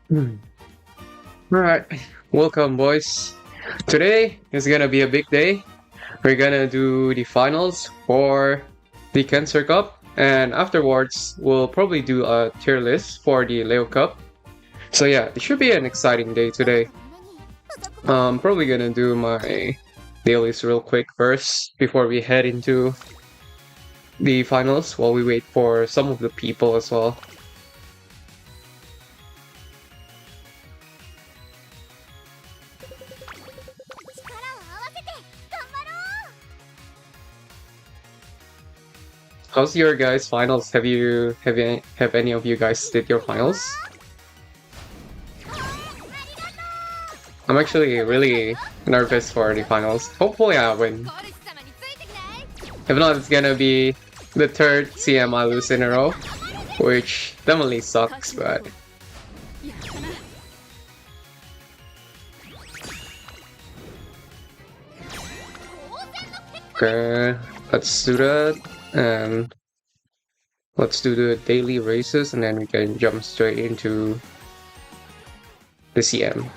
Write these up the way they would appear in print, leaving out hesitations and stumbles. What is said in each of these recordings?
Hmm. Alright, welcome boys. Today is gonna be a big day. We're gonna do the finals for the Cancer Cup, and afterwards we'll probably do a tier list for the Leo Cup. So yeah, it should be an exciting day today. I'm probably gonna do my dailies real quick first before we head into the finals while we wait for some of the people as well. How's your guys' finals? Have any of you guys did your finals? I'm actually really nervous for the finals. Hopefully I win. If not, it's gonna be the third CM I lose in a row, which definitely sucks, but... Okay, let's do that, and let's do the daily races, and then we can jump straight into the CM.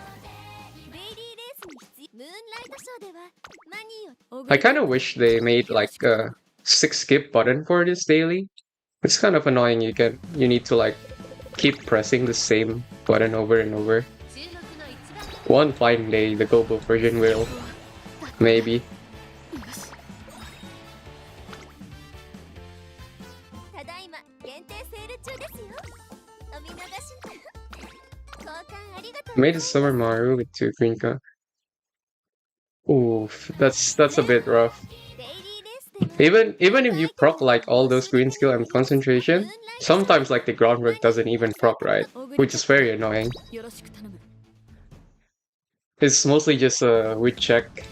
I kind of wish they made like a 6-skip button for this daily. It's kind of annoying. You need to like keep pressing the same button over and over. One fine day, the global version will, maybe. Made a summer Mario with 2 green cards. Oof, that's a bit rough. Even if you proc like all those green skill and concentration, sometimes like the groundwork doesn't even proc right, which is very annoying. It's mostly just a weak check.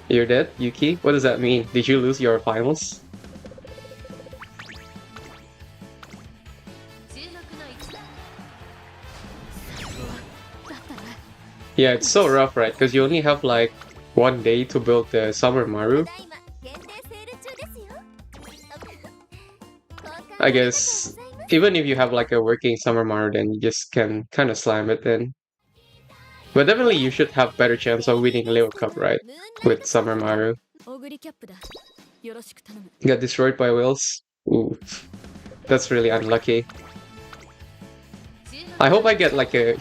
You're dead, Yuki? What does that mean? Did you lose your finals? Yeah, it's so rough, right? Because you only have like 1 day to build the Summer Maru. I guess even if you have like a working Summer Maru, then you just can kind of slam it in. But definitely you should have better chance of winning Leo Cup, right? With Summer Maru. Got destroyed by whales. Ooh, that's really unlucky. I hope I get like a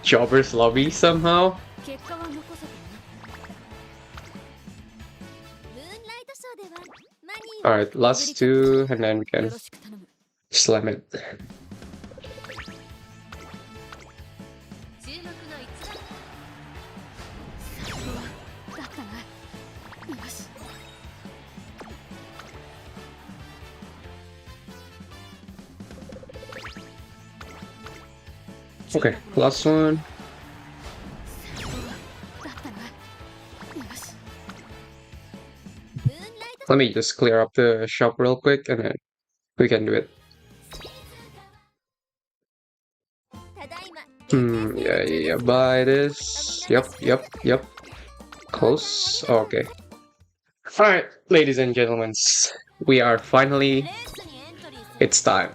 Jobber's Lobby somehow. Alright, last 2, and then we can slam it. Okay, last one. Let me just clear up the shop real quick and then we can do it. Yeah, buy this. Yep. Close. Okay. Alright, ladies and gentlemen, we are finally... It's time.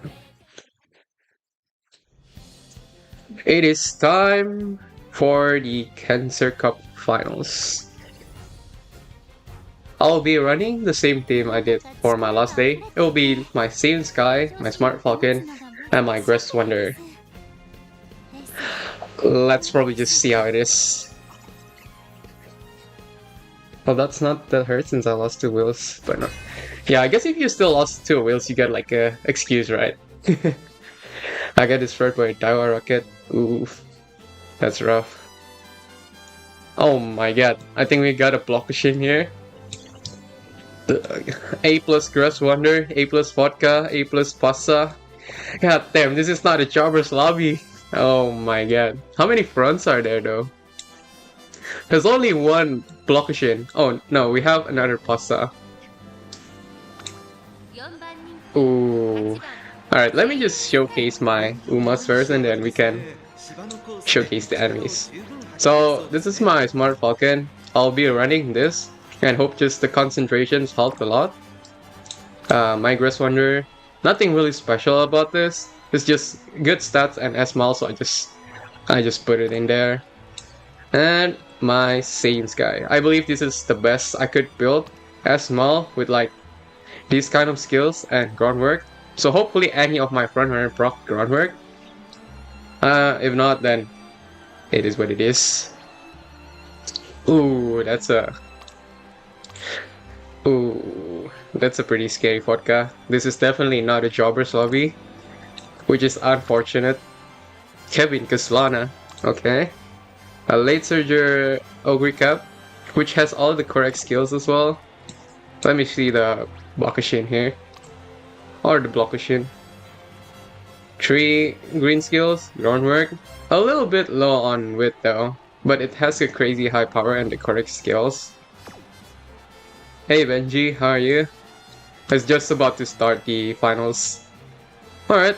It is time for the Cancer Cup Finals. I'll be running the same team I did for my last day. It will be my Saiyan Sky, my Smart Falcon, and my Grass Wonder. Let's probably just see how it is. Well, that's not that hurt since I lost 2 wheels, but no. Yeah, I guess if you still lost 2 wheels, you get like a excuse, right? I got destroyed by a Daiwa Rocket. Oof, that's rough. Oh my god, I think we got a blockation here. A plus Grass Wonder, A plus Vodka, A plus Pasta. God damn, this is not a Jobber's Lobby. Oh my god. How many fronts are there though? There's only 1 blockation. Oh no, we have another Pasta. Ooh. Alright, let me just showcase my Umas first and then we can showcase the enemies. So, this is my Smart Falcon. I'll be running this and hope just the concentrations helped a lot. Migress Wonder, nothing really special about this. It's just good stats and S-Mal, so I just put it in there. And my Saints guy. I believe this is the best I could build S-Mal with like these kind of skills and groundwork. So hopefully any of my frontrunner proc groundwork. If not, then it is what it is. Ooh, that's a pretty scary vodka. This is definitely not a jobber's lobby, which is unfortunate. Kevin Kaslana, okay. A late surger Ogre Cap, which has all the correct skills as well. Let me see the Blockashin here. Or the Blockashin. 3 green skills, groundwork. A little bit low on wit though, but it has a crazy high power and the correct skills. Hey Benji, how are you? It's just about to start the finals. Alright.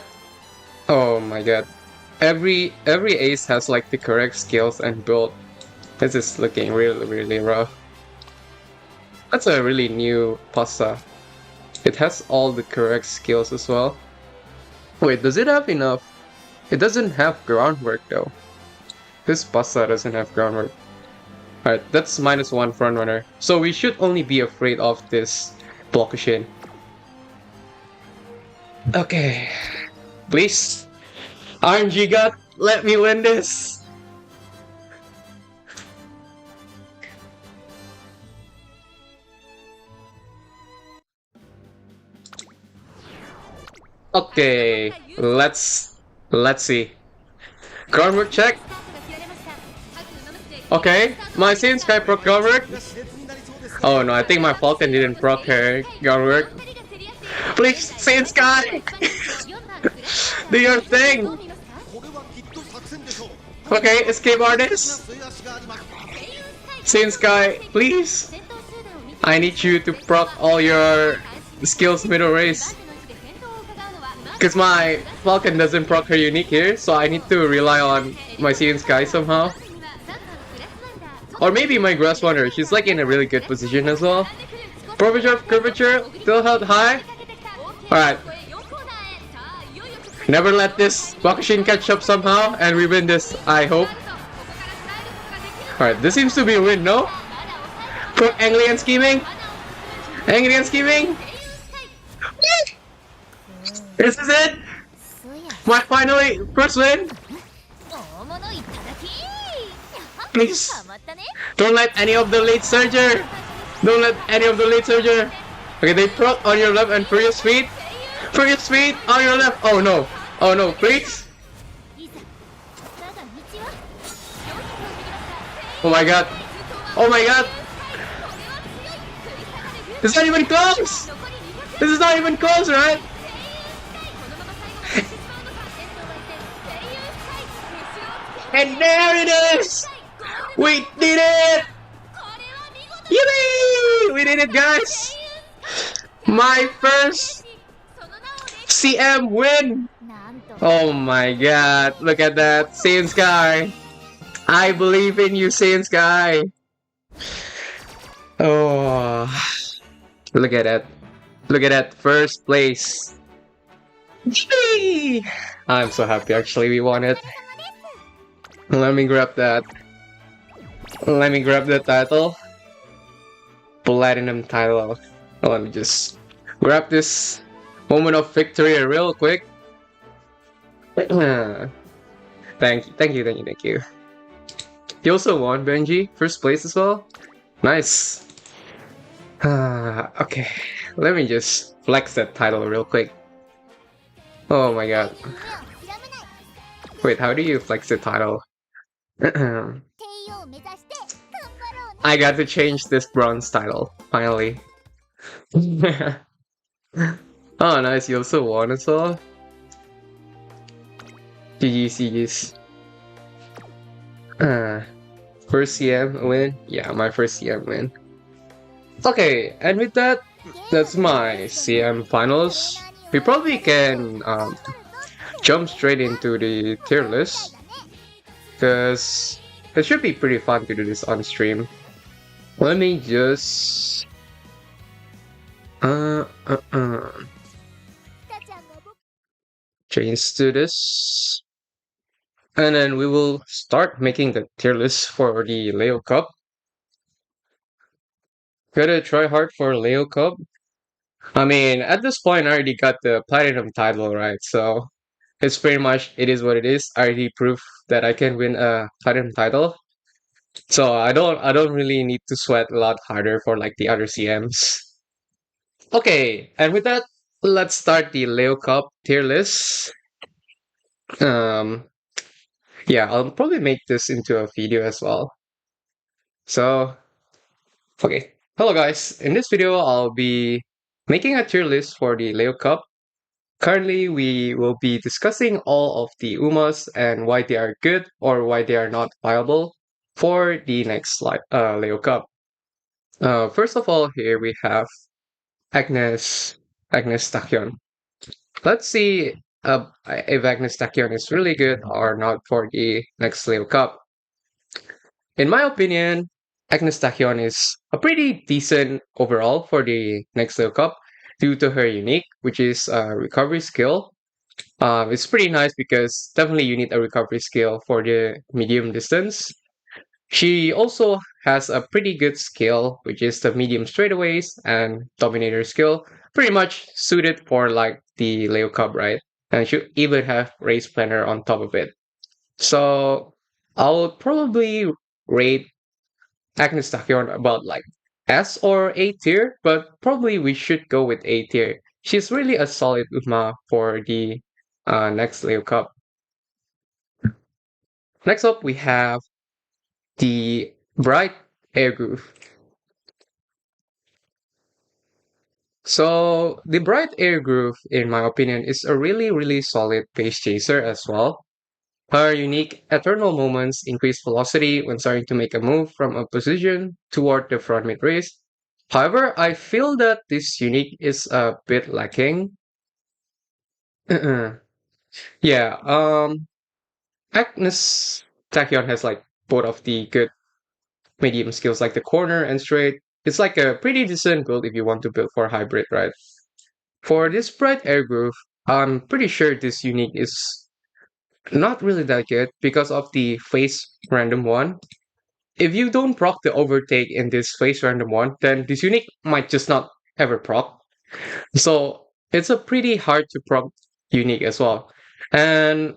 Oh my god. Every ace has like the correct skills and build. This is looking really rough. That's a really new pasta. It has all the correct skills as well. Wait, does it have enough? It doesn't have groundwork though. This pasta doesn't have groundwork. Alright, that's -1 frontrunner. So we should only be afraid of this Blockashin. Okay. Please. RNG God, let me win this! Okay, let's see. Groundwork check. Okay, my Saint Sky proc groundwork. Oh no, I think my Falcon didn't proc her groundwork. Please, Saint Sky! Do your thing! Okay, escape artist. Saint Sky, please. I need you to proc all your skills middle race. Because my Falcon doesn't proc her unique here, so I need to rely on my Saint Sky somehow. Or maybe my Grass Wonder, she's like in a really good position as well. Curvature, still held high. Alright. Never let this Blockashin catch up somehow, and we win this, I hope. Alright, this seems to be a win, no? Angry and scheming? Angry and scheming? This is it! My finally first win! Please! Don't let any of the late surger! Don't let any of the late surger! Okay, they proc on your left and Furious Speed! Furious Speed on your left! Oh no! Oh no, please! Oh my god! Oh my god! This is not even close! This is not even close, right? And there it is! We did it! Yippee! We did it, guys! My first CM win! Oh my god, look at that, Saint Sky! I believe in you, Saint Sky! Oh, look at that. Look at that, first place! Yippee! I'm so happy actually we won it. Let me grab that. Let me grab the title. Platinum title. Let me just grab this moment of victory real quick. Thank you. You also won, Benji. First place as well. Nice. Okay. Let me just flex that title real quick. Oh my god. Wait, how do you flex the title? I got to change this bronze title, finally. Oh nice, you also won as well. GG's. First CM win? Yeah, my first CM win. Okay, and with that, that's my CM finals. We probably can jump straight into the tier list, because it should be pretty fun to do this on stream. Let me just uh, uh, uh, change to this. And then we will start making the tier list for the Leo Cup. Gotta try hard for Leo Cup. I mean, at this point, I already got the Platinum title, right? So it's pretty much, it is what it is. I already proved that I can win a Platinum title. So I don't really need to sweat a lot harder for like the other CMs. Okay, and with that, let's start the Leo Cup tier list. Um, yeah, I'll probably make this into a video as well. So, okay. Hello guys, in this video I'll be making a tier list for the Leo Cup. Currently, we will be discussing all of the UMAs and why they are good or why they are not viable for the next Leo Cup. First of all, here we have Agnes Agnes Tachyon. Let's see if Agnes Tachyon is really good or not for the next Leo Cup. In my opinion, Agnes Tachyon is a pretty decent overall for the next Leo Cup due to her unique, which is recovery skill. It's pretty nice because definitely you need a recovery skill for the medium distance. She also has a pretty good skill, which is the medium straightaways and dominator skill, pretty much suited for like the Leo Cup, right? And she even have race planner on top of it. So I'll probably rate Agnes Tachyon about like S or A tier, but probably we should go with A tier. She's really a solid Uma for the next Leo Cup. Next up, we have the Bright Air Groove. So the Bright Air Groove, in my opinion, is a really, really solid pace chaser as well. Her unique eternal moments increase velocity when starting to make a move from a position toward the front mid race. However, I feel that this unique is a bit lacking. Yeah, Agnes Tachyon has like both of the good medium skills, like the corner and straight. It's like a pretty decent build if you want to build for hybrid, right? For this Bright Air Groove, I'm pretty sure this unique is not really that good because of the face random one. If you don't proc the overtake in this face random one, then this unique might just not ever proc. So it's a pretty hard to proc unique as well. And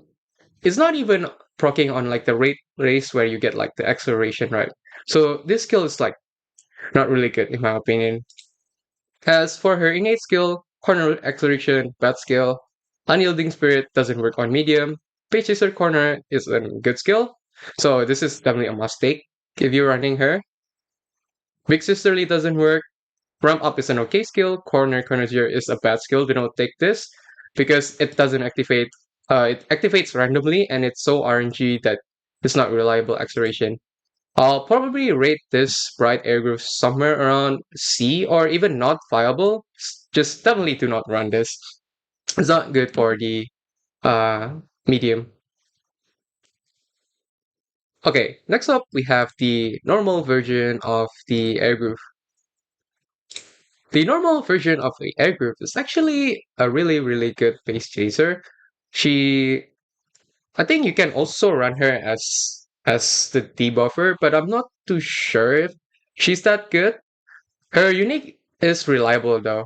it's not even procking on like the rate race where you get like the acceleration, right? So this skill is like not really good in my opinion. As for her innate skill, corner acceleration, bad skill, unyielding spirit doesn't work on medium. Page chaser corner is a good skill. So this is definitely a must take if you're running her. Big sisterly doesn't work. Ramp up is an okay skill. Corner zero is a bad skill. Do not take this because it doesn't activate. It activates randomly and it's so RNG that it's not reliable acceleration. I'll probably rate this Bright Air Groove somewhere around C or even not viable. Just definitely do not run this. It's not good for the medium. Okay, next up we have the normal version of the Air Groove. The normal version of the Air Groove is actually a really, really good base chaser. She, I think you can also run her as the debuffer, but I'm not too sure if she's that good. Her unique is reliable though.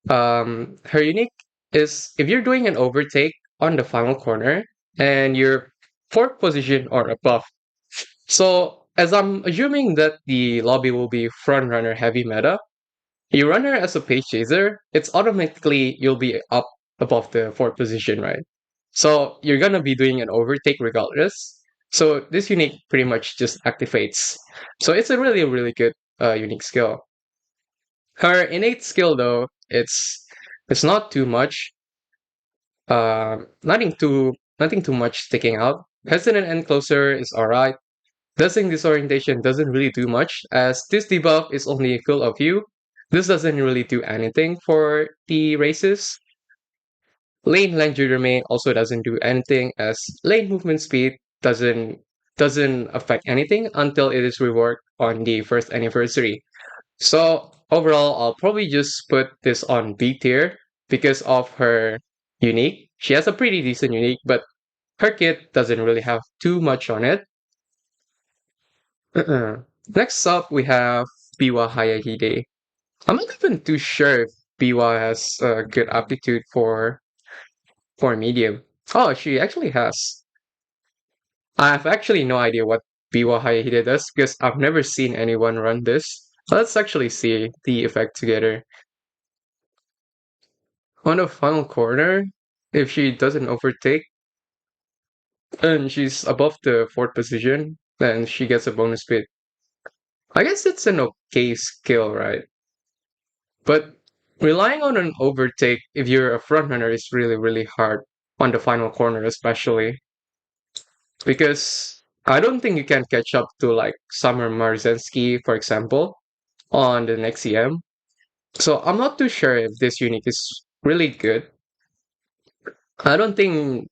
Her unique is if you're doing an overtake on the final corner and you're fourth position or above. So as I'm assuming that the lobby will be front runner heavy meta, you run her as a page chaser, it's automatically you'll be up above the fourth position, right? So you're gonna be doing an overtake regardless. So this unique pretty much just activates. So it's a really, really good unique skill. Her innate skill though, it's not too much. Nothing too much sticking out. Hesitant and closer is alright. Dusting disorientation doesn't really do much, as this debuff is only full of you. This doesn't really do anything for the races. Lane length remain also doesn't do anything, as lane movement speed doesn't doesn't affect anything until it is reworked on the first anniversary. So overall, I'll probably just put this on B tier because of her unique. She has a pretty decent unique, but her kit doesn't really have too much on it. Next up, we have Biwa Hayahide. I'm not even too sure if Biwa has a good aptitude for medium. Oh, she actually has. I have actually no idea what Biwa Hayahide does because I've never seen anyone run this. Let's actually see the effect together. On the final corner, if she doesn't overtake and she's above the fourth position, then she gets a bonus speed. I guess it's an okay skill, right? But relying on an overtake if you're a front runner is really, really hard on the final corner, especially because I don't think you can catch up to like Summer Marzensky, for example, on the next EM. So I'm not too sure if this unique is really good. I don't think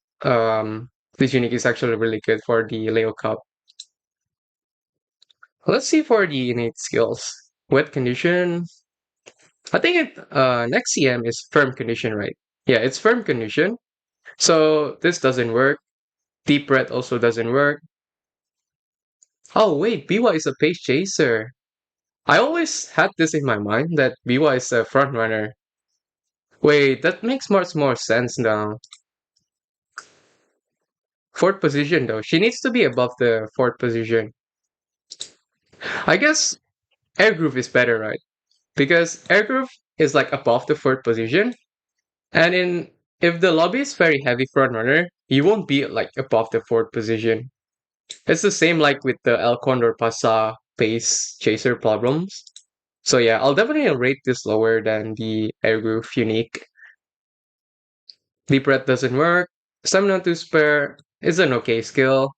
this unique is actually really good for the Leo Cup. Let's see for the innate skills. Wet condition. I think next CM is firm condition, right? Yeah, it's firm condition. So this doesn't work. Deep breath also doesn't work. Oh wait, Biwa is a pace chaser. I always had this in my mind that Biwa is a front runner. Wait, that makes much more sense now. Fourth position though. She needs to be above the fourth position. I guess air groove is better, right? Because air groove is like above the fourth position. And in if the lobby is very heavy front runner, you won't be like above the fourth position. It's the same like with the El Condor Pasa pace chaser problems. So yeah, I'll definitely rate this lower than the air groove unique. Deep breath doesn't work. Stamina to spare is an okay skill.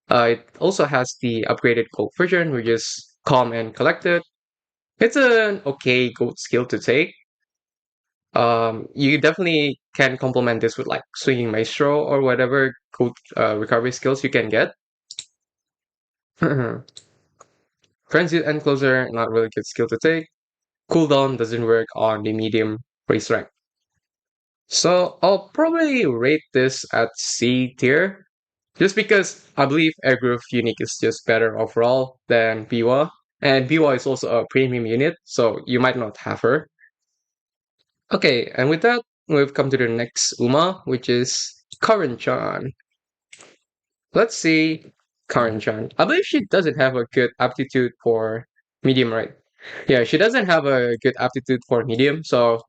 It also has the upgraded gold version, which is calm and collected. It's an okay gold skill to take. You definitely can complement this with like swinging maestro or whatever good recovery skills you can get. Frenzy and closer, not really good skill to take. Cooldown doesn't work on the medium race rank. So I'll probably rate this at C tier, just because I believe Airgroove Unique is just better overall than Biwa. And Biwa is also a premium unit, so you might not have her. Okay, and with that, we've come to the next Uma, which is Karan-chan. Let's see Karan-chan. I believe she doesn't have a good aptitude for medium, right? Yeah, she doesn't have a good aptitude for medium, so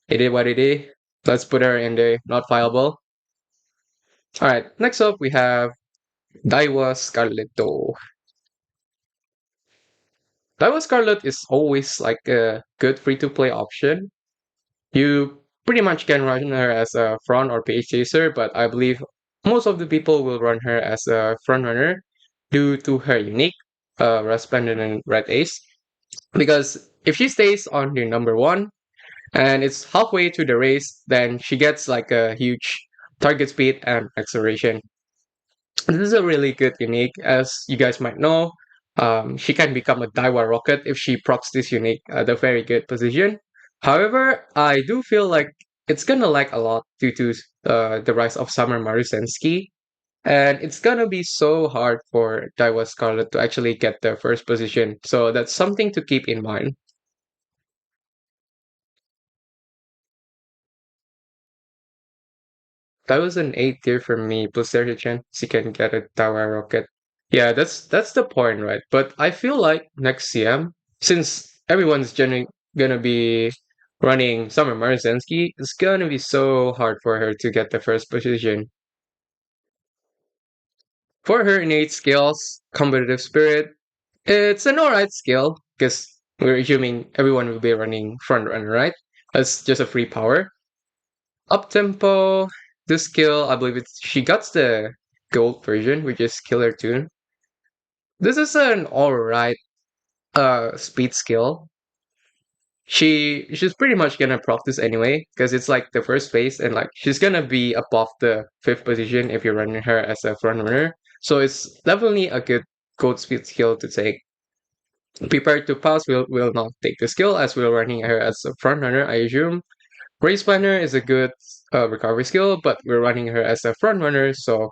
it is what it is. Let's put her in the not viable. Alright, next up we have Daiwa Scarletto. Daiwa Scarlet is always like a good free-to-play option. You pretty much can run her as a front or page chaser, but I believe most of the people will run her as a front runner due to her unique Resplendent and Red Ace. Because if she stays on the number one and it's halfway through the race, then she gets like a huge target speed and acceleration. This is a really good unique, as you guys might know. She can become a Daiwa rocket if she procs this unique at a very good position. However, I do feel like it's gonna lag a lot due to the rise of Summer Marusensky, and it's gonna be so hard for Daiwa Scarlet to actually get the first position. So that's something to keep in mind. That was an 8 tier for me, plus there's a chance you can get a Daiwa rocket. Yeah, that's the point, right? But I feel like next CM, since everyone's gonna be running Summer Marusensky, it's gonna be so hard for her to get the first position. For her innate skills, competitive spirit, it's an alright skill because we're assuming everyone will be running front runner, right? That's just a free power. Up tempo, this skill, I believe she got the gold version, which is Killer Tune. This is an alright speed skill. She's pretty much gonna practice anyway, because it's like the first phase and like she's gonna be above the fifth position if you're running her as a front runner. So it's definitely a good goat speed skill to take. Prepare to pass will not take the skill as we're running her as a front runner, I assume. Race planner is a good recovery skill, but we're running her as a front runner, so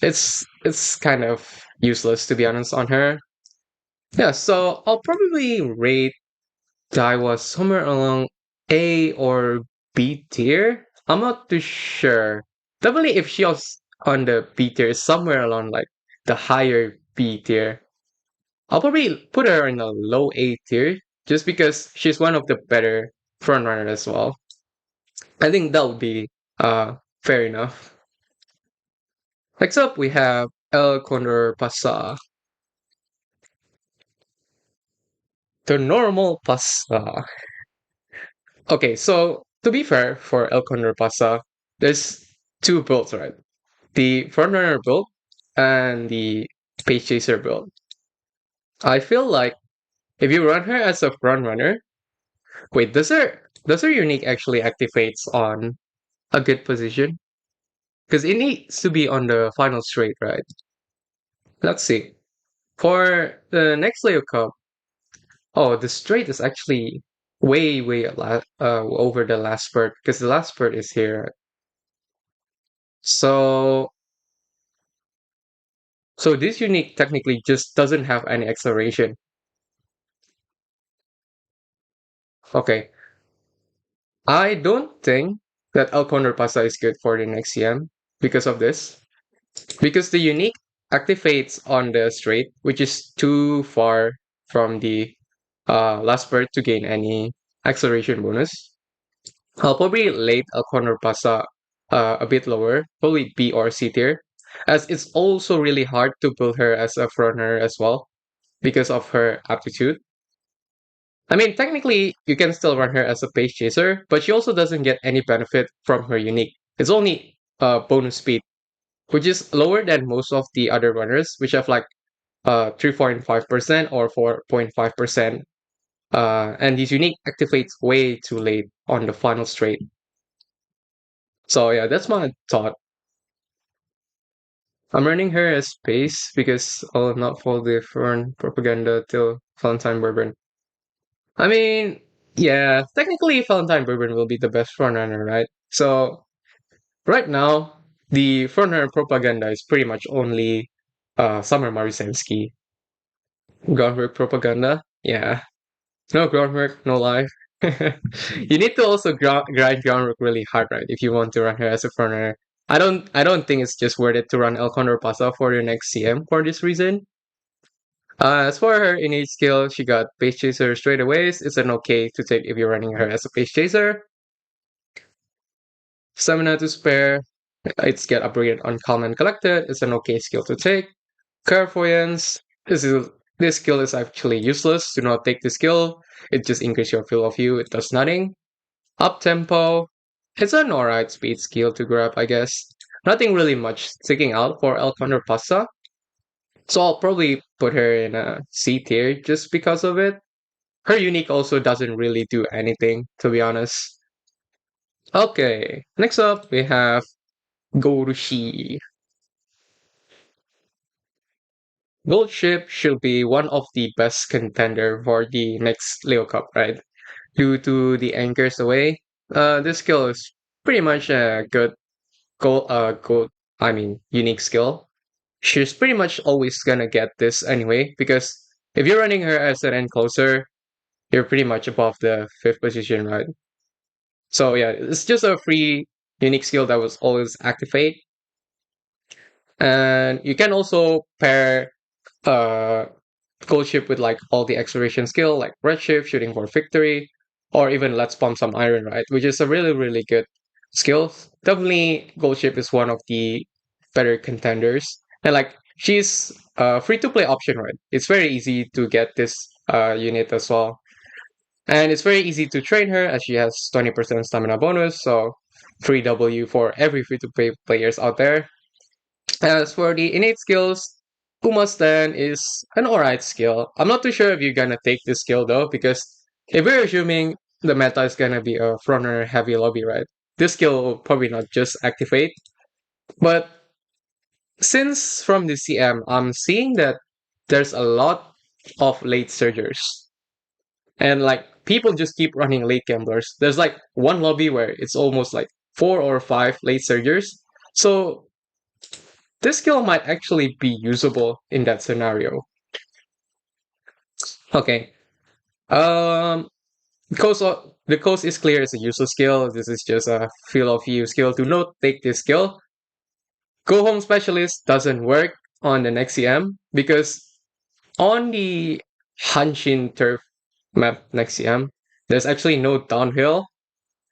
it's kind of useless to be honest on her. Yeah, so I'll probably rate Daiwa somewhere along A or B tier. I'm not too sure. Definitely if she was on the B tier, somewhere along like the higher B tier. I'll probably put her in a low A tier just because she's one of the better front runners as well. I think that would be fair enough. Next up, we have El Condor Pasa, the normal Pasa. Okay, so to be fair for El Condor Pasa, there's two builds, right? The frontrunner build and the page chaser build. I feel like if you run her as a front runner, wait, does her unique actually activates on a good position? Because it needs to be on the final straight, right? Let's see. For the next layer cup, oh, the straight is actually over the last spurt because the last spurt is here. So so this unique technically just doesn't have any acceleration. Okay, I don't think that El Condor Pasa is good for the next CM because of this. Because the unique activates on the straight, which is too far from the last bird to gain any acceleration bonus. I'll probably rate El Condor Pasa a bit lower, probably B or C tier, as it's also really hard to build her as a frontrunner as well because of her aptitude. I mean, technically, you can still run her as a pace chaser, but she also doesn't get any benefit from her unique. It's only bonus speed, which is lower than most of the other runners, which have like 3.5% or 4.5%. And these unique activates way too late on the final straight. So yeah, that's my thought. I'm running her as pace because I'll not fall the foreign propaganda till Valentine Bourbon. I mean, yeah, technically Valentine Bourbon will be the best frontrunner, right? So right now, the frontrunner propaganda is pretty much only Summer Marisensky. Groundwork propaganda, yeah. No groundwork, no life. You need to also grind groundwork really hard, right? If you want to run her as a frontrunner. I don't think it's just worth it to run El Condor Pasa for your next CM for this reason. As for her innate skill, she got Pace Chaser straight away. It's an okay to take if you're running her as a Pace Chaser. Stamina to spare. It's get upgraded on Calm and Collected. It's an okay skill to take. Clairvoyance. This skill is actually useless. Do not take the skill. It just increases your field of view. It does nothing. Up tempo. It's an alright speed skill to grab, I guess. Nothing really much sticking out for El Condor Pasta. So I'll probably put her in a C tier just because of it. Her unique also doesn't really do anything, to be honest. Okay, next up we have Gorushi. Gold Ship should be one of the best contender for the next Leo Cup, right? Due to the anchors away, this skill is pretty much a good, I mean, unique skill. She's pretty much always gonna get this anyway, because if you're running her as an end closer, you're pretty much above the fifth position, right? So yeah, it's just a free unique skill that was always activate. And you can also pair uh Gold Ship with like all the acceleration skill, like Redshift, shooting for victory, or even Let's Pump Some Iron, right? Which is a really, really good skill. Definitely Gold Ship is one of the better contenders. And like she's a free to play option, right? It's very easy to get this unit as well. And it's very easy to train her as she has 20% stamina bonus, so free W for every free to play players out there. As for the innate skills, Kuma Stand is an alright skill. I'm not too sure if you're gonna take this skill though, because if we're assuming the meta is gonna be a frontrunner heavy lobby, right? This skill will probably not just activate, but Since from the CM, I'm seeing that there's a lot of late surgers. And like people just keep running late gamblers. There's like one lobby where it's almost like four or five late surgers. So this skill might actually be usable in that scenario. Okay. Um the coast is clear as a useless skill. This is just a feel of you skill. Do not take this skill. Go home specialist doesn't work on the next CM because on the Hanshin turf map next CM, there's actually no downhill.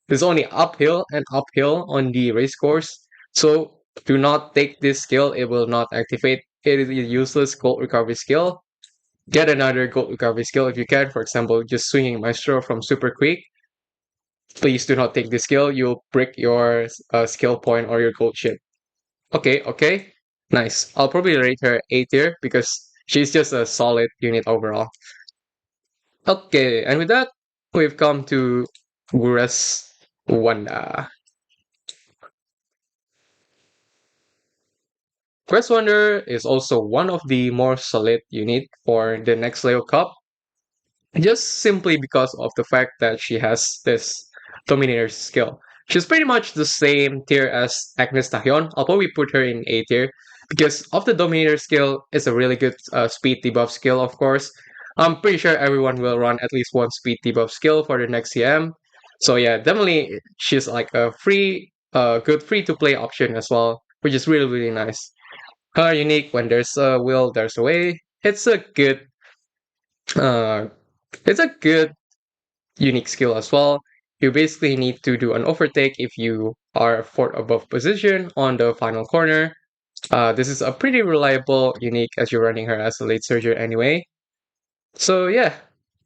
There's only uphill and uphill on the race course. So do not take this skill. It will not activate. It is a useless gold recovery skill. Get another gold recovery skill if you can. For example, just swinging Maestro from super quick. Please do not take this skill. You'll break your skill point or your gold chip. Okay, okay. Nice. I'll probably rate her A tier because she's just a solid unit overall. Okay, and with that, we've come to Gura's Wanda. Quest Wonder is also one of the more solid unit for the next Leo Cup, just simply because of the fact that she has this Dominator skill. She's pretty much the same tier as Agnes Tahion. I'll probably put her in A tier because of the Dominator skill. It's a really good speed debuff skill, of course. I'm pretty sure everyone will run at least one speed debuff skill for the next CM. So yeah, definitely she's like a good free to play option as well, which is really really nice. Her unique when there's a will, there's a way. Uh, it's a good unique skill as well. You basically need to do an overtake if you are fourth above position on the final corner. This is a pretty reliable unique as you're running her as a late surger anyway. So yeah,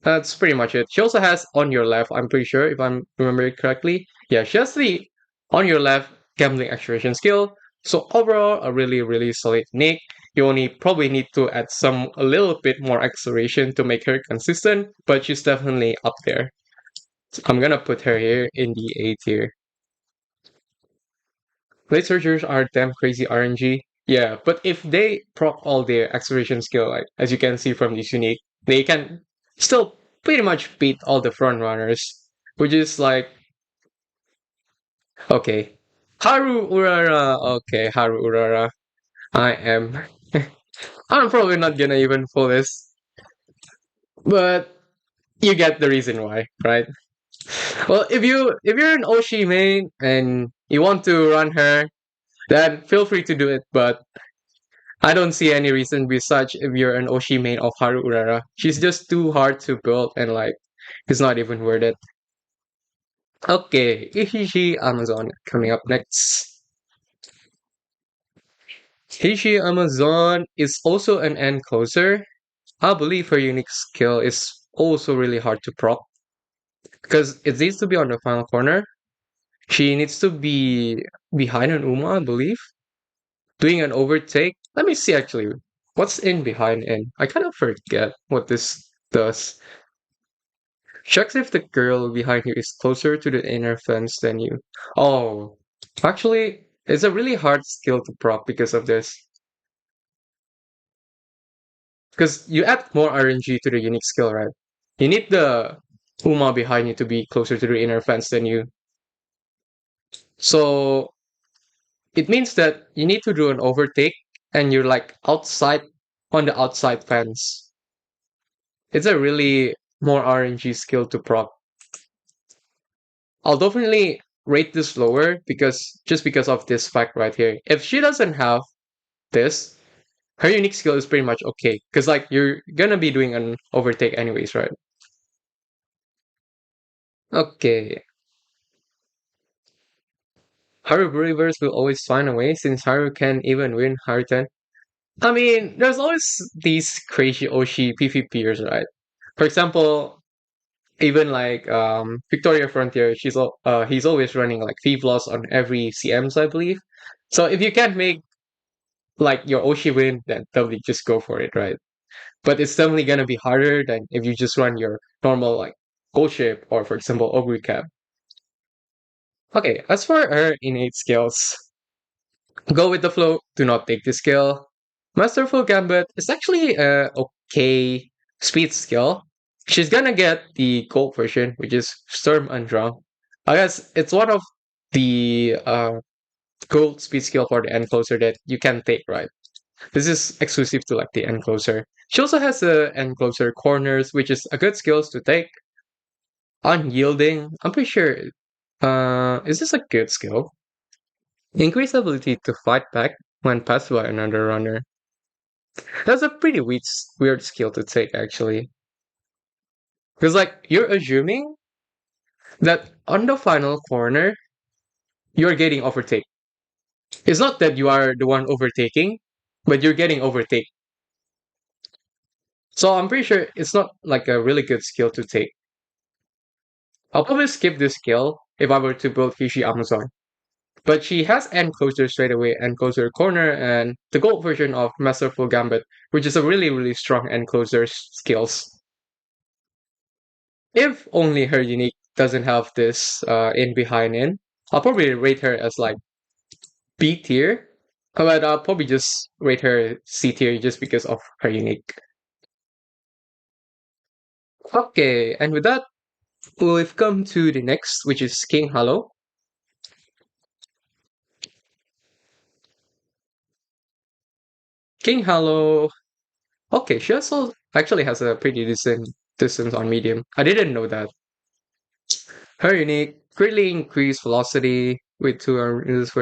that's pretty much it. She also has on your left, I'm pretty sure if I'm remember it correctly. Yeah, she has the on your left gambling acceleration skill. So overall, a really, really solid nick. You only probably need to add a little bit more acceleration to make her consistent, but she's definitely up there. So I'm gonna put her here in the A tier. Blade Surgers are damn crazy RNG. Yeah, but if they proc all their acceleration skill, like as you can see from this unique, they can still pretty much beat all the front runners. Which is like, okay. Haru Urara. Okay, Haru Urara. I am. I'm probably not gonna even pull this, but you get the reason why, right? Well, if you're an Oshi main and you want to run her, then feel free to do it. But I don't see any reason besides if you're an Oshi main of Haru Urara. She's just too hard to build and like it's not even worth it. Okay, Ihishi Amazon coming up next. Ihishi Amazon is also an end closer. I believe her unique skill is also really hard to proc because it needs to be on the final corner. She needs to be behind an Uma, I believe, doing an overtake. Let me see actually. What's in behind in? I kind of forget what this does. Checks if the girl behind you is closer to the inner fence than you. Oh, actually, it's a really hard skill to proc because of this. Because you add more RNG to the unique skill, right? You need the Uma behind you to be closer to the inner fence than you. So it means that you need to do an overtake and you're like outside on the outside fence. It's a really more RNG skill to proc. I'll definitely rate this lower because of this fact right here. If she doesn't have this, her unique skill is pretty much okay. Because like you're gonna be doing an overtake anyways, right? Okay. Haru Believers will always find a way since Haru can even win Harutan. I mean, there's always these crazy Oshi PvPers, right? For example, even like Victoria Frontier, he's always running like Thief Loss on every CMs, I believe. So if you can't make like your Oshi win, then definitely just go for it, right? But it's definitely gonna be harder than if you just run your normal like gold ship or for example Ogre Cap. Okay, as for her innate skills, Go with the flow, do not take the skill. Masterful Gambit is actually a okay speed skill. She's gonna get the gold version, which is Storm Undrum. I guess it's one of the gold speed skill for the Encloser that you can take, right? This is exclusive to like the Encloser. She also has the Encloser Corners, which is a good skills to take. Unyielding, I'm pretty sure. Is this a good skill? Increase ability to fight back when passed by another runner. That's a pretty weird skill to take, actually. Because, like, you're assuming that on the final corner, you're getting overtake. It's not that you are the one overtaking, but you're getting overtake. So I'm pretty sure it's not like a really good skill to take. I'll probably skip this skill if I were to build Kishi Amazon. But she has end closer straight away, end closer corner, and the gold version of Masterful Gambit, which is a really strong end closer skills. If only her unique doesn't have this in behind in, I'll probably rate her as like B tier. But I'll probably just rate her C tier just because of her unique. Okay, and with that, we've come to the next, which is King Hollow. King Hollow. Okay, she also actually has a pretty decent distance on medium. I didn't know that. Her unique greatly increased velocity with two arms.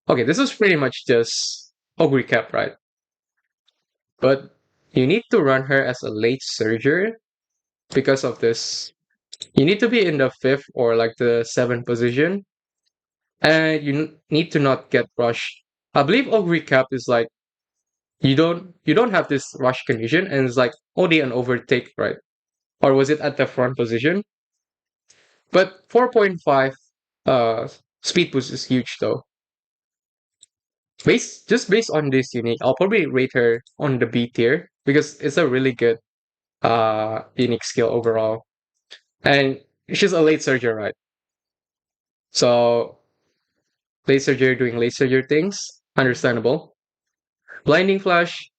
Okay, this is pretty much just a recap, right? But you need to run her as a late surger because of this. You need to be in the fifth or like the seventh position, and you need to not get rushed. I believe a recap is like you don't have this rush condition, and it's like only an overtake, right? Or was it at the front position? But 4.5 uh speed boost is huge though. Based on this unique, I'll probably rate her on the B tier because it's a really good unique skill overall. And she's a late surger, right? So late surger doing late surger things, understandable. Blinding flash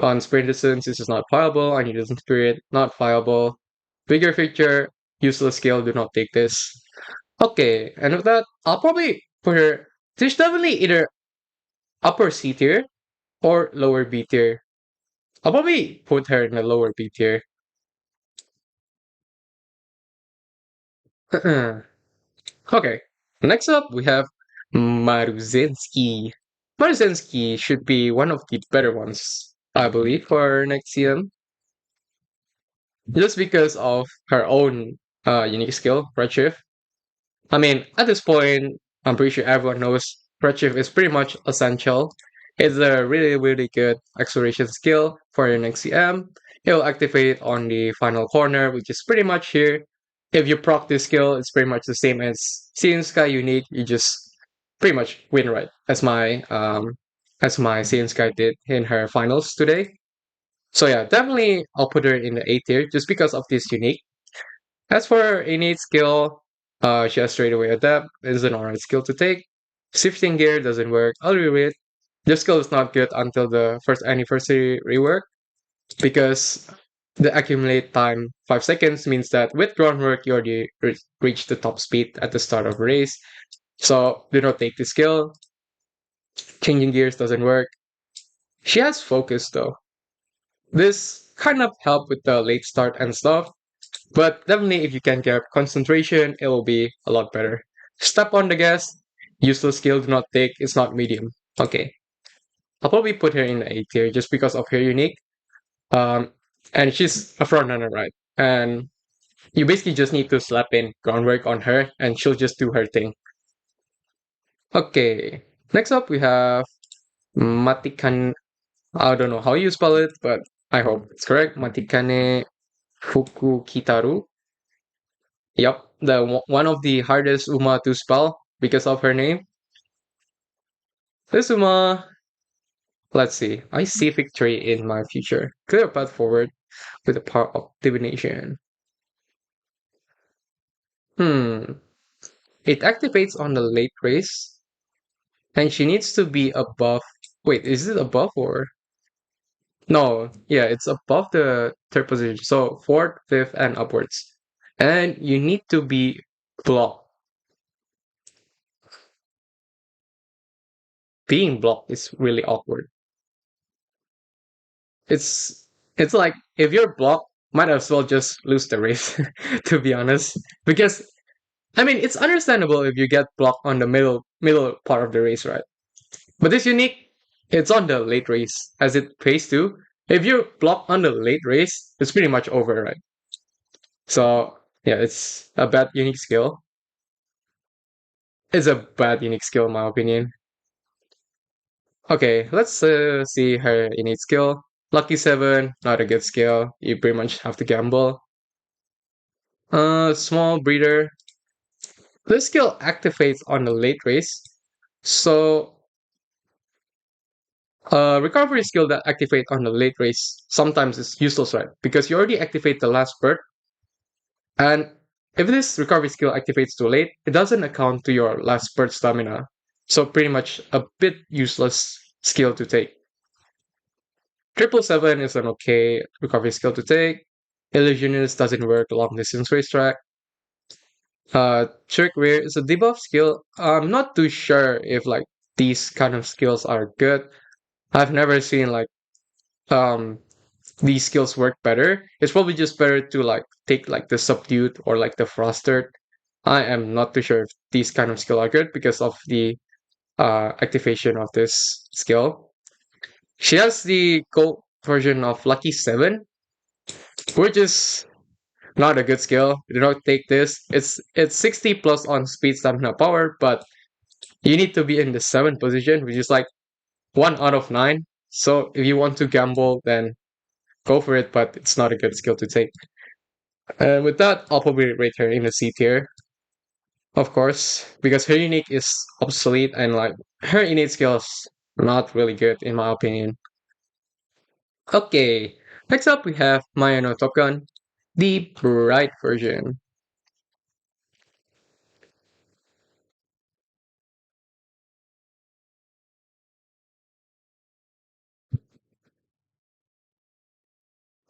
on sprint distance, this is not viable. I need spirit, not viable. Bigger feature, useless skill, do not take this. Okay, and with that, I'll probably put her. She's definitely either upper C tier or lower B tier. I'll probably put her in the lower B tier. Okay, next up we have Maruzenski. Maruzenski should be one of the better ones, I believe, for next CM. Just because of her own unique skill, Redshift. I mean, at this point, I'm pretty sure everyone knows Redshift is pretty much essential. It's a really good acceleration skill for your next CM. It'll activate on the final corner, which is pretty much here. If you proc this skill, it's pretty much the same as Seeing Sky Unique. You just pretty much win, right? As my Seeing Sky did in her finals today. So yeah, definitely I'll put her in the A tier just because of this unique. As for her innate skill, she has straight away adapt. It's an alright skill to take. Shifting gear doesn't work. I'll reread. This skill is not good until the first anniversary rework because the accumulate time 5 seconds means that with groundwork you already reach the top speed at the start of a race. So do not take the skill. Changing gears doesn't work. She has focus though. This kind of help with the late start and stuff. But definitely, if you can get concentration, it will be a lot better. Step on the gas. Useless skill, do not take. It's not medium. Okay. I'll probably put her in the A tier just because of her unique. Um, and she's a front runner, right? And you basically just need to slap in groundwork on her, and she'll just do her thing. Okay. Next up, we have Matikan. I don't know how you spell it, but I hope it's correct. Matikane Fukukitaru. Yep, one of the hardest Uma to spell because of her name. This Uma, let's see. I see victory in my future. Clear path forward with the power of divination. Hmm. It activates on the late race. and she needs to be above. Wait, is it above or no? Yeah, it's above the third position. So fourth, fifth, and upwards. And you need to be blocked. Being blocked is really awkward. It's it's like if you're blocked, might as well just lose the race, to be honest. Because I mean, it's understandable if you get blocked on the middle part of the race, right? But this unique, it's on the late race, as it pays to. If you block on the late race, it's pretty much over, right? So yeah, it's a bad unique skill. It's a bad unique skill, in my opinion. Okay, let's see her innate skill. Lucky 7, not a good skill. You pretty much have to gamble. Small breeder. This skill activates on the late race. So, recovery skill that activate on the late race sometimes is useless, right? Because you already activate the last bird, and if this recovery skill activates too late, it doesn't account to your last bird stamina. So pretty much a bit useless skill to take. 777 is an okay recovery skill to take. Illusionist doesn't work long distance racetrack. Trick Rear is a debuff skill. I'm not too sure if like these kind of skills are good. I've never seen like um these skills work better. It's probably just better to like take like the subdued or like the frostered. I am not too sure if these kind of skill are good because of the activation of this skill. She has the gold version of Lucky 7, which is not a good skill. You don't take this. It's 60 plus on speed, stamina, power, but you need to be in the 7th position, which is like 1 out of 9. So if you want to gamble, then go for it, but it's not a good skill to take. And with that, I'll probably rate her in the C tier, of course, because her unique is obsolete and like her innate skills not really good in my opinion. Okay, next up we have Maya no Top Gun, the bright version.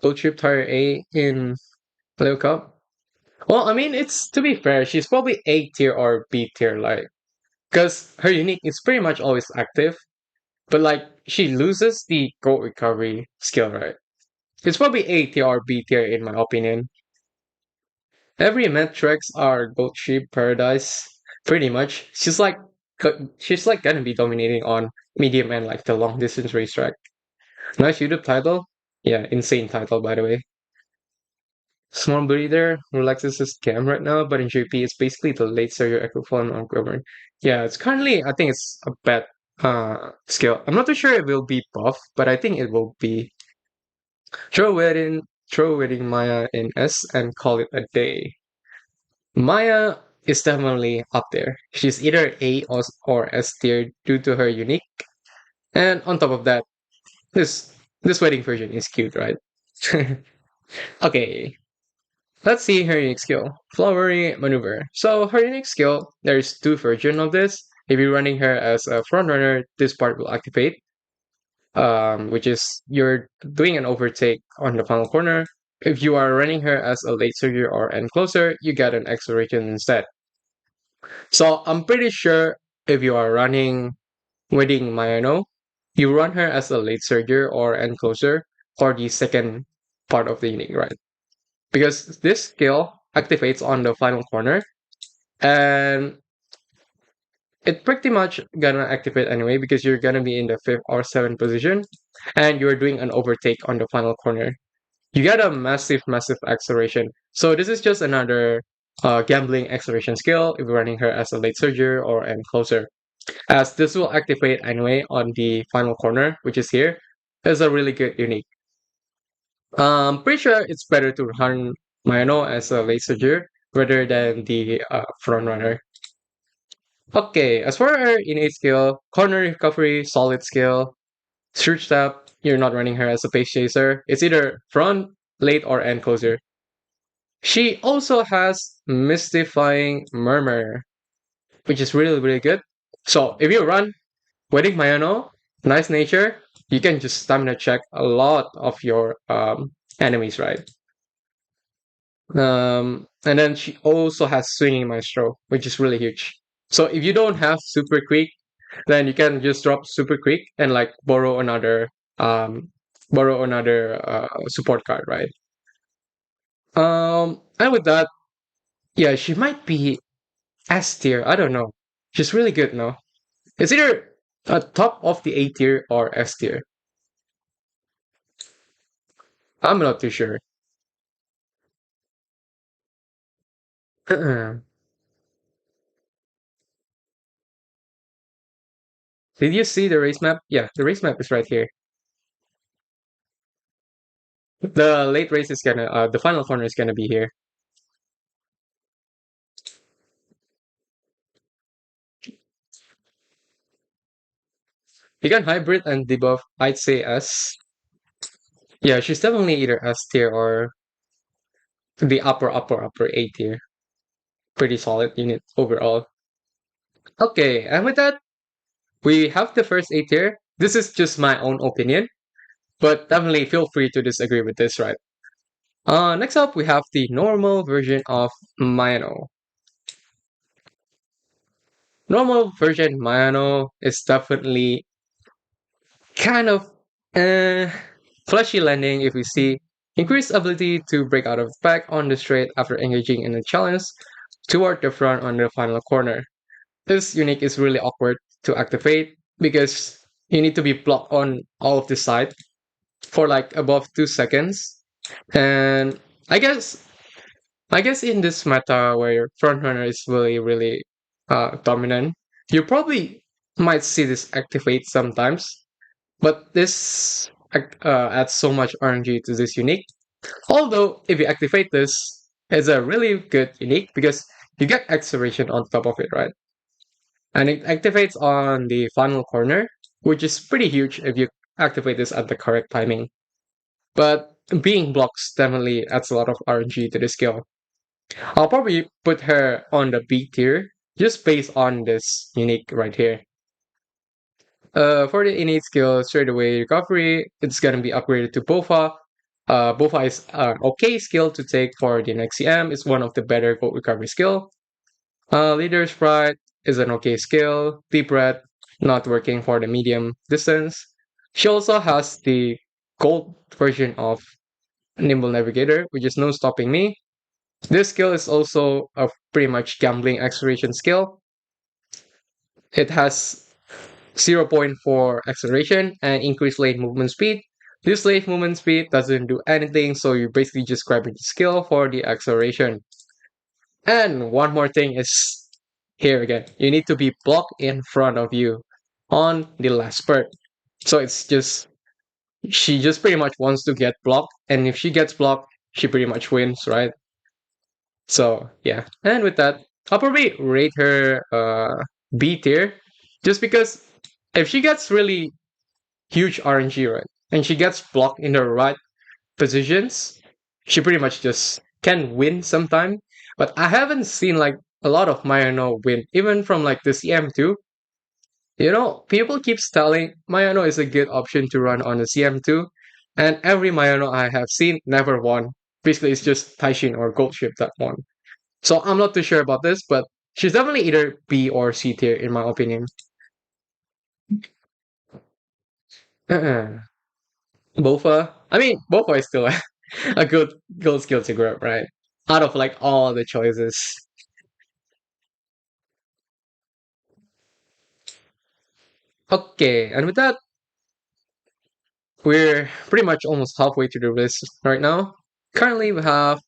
Gold Trip Tire A in Leo Cup. Well, I mean, it's to be fair, she's probably A tier or B tier, like, because her unique is pretty much always active, but like she loses the gold recovery skill, right? It's probably A tier or B tier in my opinion. Every metrics are gold ship paradise, pretty much. She's like gonna be dominating on medium and like the long distance racetrack. Nice YouTube title. Yeah, insane title by the way. Small breather relaxes his cam right now, but in JP it's basically the late surgery equivalent of government. Yeah, it's currently I think it's a bad skill. I'm not too sure it will be buff, but I think it will be throw it in throw it in Maya in S and call it a day. Maya is definitely up there. She's either or S tier due to her unique. And on top of that, this wedding version is cute, right? Okay, let's see her unique skill. Flowery maneuver. So her unique skill, there's two versions of this. If you're running her as a front runner, this part will activate. Which is you're doing an overtake on the final corner. If you are running her as a late surger or end closer, you get an acceleration instead. So I'm pretty sure if you are running Wedding Mayano, you run her as a late surger or end closer for the second part of the inning, right? Because this skill activates on the final corner and it pretty much gonna activate anyway because you're gonna be in the fifth or seventh position and you're doing an overtake on the final corner. You get a massive acceleration. So this is just another gambling acceleration skill if you're running her as a late surger or end closer. As this will activate anyway on the final corner, which is here. It's a really good unique. Pretty sure it's better to run Mayano as a late surger rather than the front runner. Okay, as for her innate skill, corner recovery, solid skill, search tap, you're not running her as a pace chaser. It's either front, late, or end closer. She also has Mystifying Murmur, which is really good. So if you run Wedding Mayano, nice nature. You can just stamina check a lot of your enemies, right? And then she also has Swinging Maestro, which is really huge. So if you don't have Super Quick, then you can just drop Super Quick and like um borrow another support card, right? And with that, yeah, she might be S tier. I don't know. She's really good, no? It's either top of the A tier or S tier. I'm not too sure. Did you see the race map? Yeah, the race map is right here. The late race is the final corner is gonna be here. You can hybrid and debuff. I'd say S. Yeah, she's definitely either S tier or the upper A tier. Pretty solid unit overall. Okay, and with that, we have the first A tier. This is just my own opinion, but definitely feel free to disagree with this, right? Next up, we have the normal version of Mayano. Normal version Mayano is definitely kind of uh, fleshy landing if we see increased ability to break out of back on the straight after engaging in a challenge toward the front on the final corner. This unique is really awkward to activate because you need to be blocked on all of the side for like above 2 seconds. And I guess I guess in this meta where frontrunner is really dominant, you probably might see this activate sometimes, but this adds so much RNG to this unique. Although if you activate this, it's a really good unique because you get acceleration on top of it, right? And it activates on the final corner, which is pretty huge if you activate this at the correct timing. But being blocks definitely adds a lot of RNG to the skill. I'll probably put her on the B tier just based on this unique right here. For the innate skill, straight away recovery, it's gonna be upgraded to Bofa. Bofa is an okay skill to take for the next CM. It's one of the better gold recovery skill. Leader Sprite is an okay skill. Deep Breath, not working for the medium distance. She also has the gold version of Nimble Navigator, which is no stopping me. This skill is also a pretty much gambling acceleration skill. It has zero point 0.4 acceleration and increased lane movement speed. This lane movement speed doesn't do anything, so you're basically just grabbing the skill for the acceleration. And one more thing is here again. You need to be blocked in front of you on the last spurt. So it's just she just pretty much wants to get blocked, and if she gets blocked, she pretty much wins, right? So yeah. And with that, I'll probably rate her B tier. Just because if she gets really huge RNG, right? And she gets blocked in the right positions, she pretty much just can win sometime. But I haven't seen like a lot of Mayano win, even from like the CM2. You know, people keeps telling Mayano is a good option to run on the CM2, and every Mayano I have seen never won. Basically, it's just Taishin or Goldship that won. So I'm not too sure about this, but she's definitely either B or C tier in my opinion. Bofa. I mean, Bofa is still a good skill to grab, right? Out of like all the choices. Okay, and with that, we're pretty much almost halfway through the list right now. Currently, we have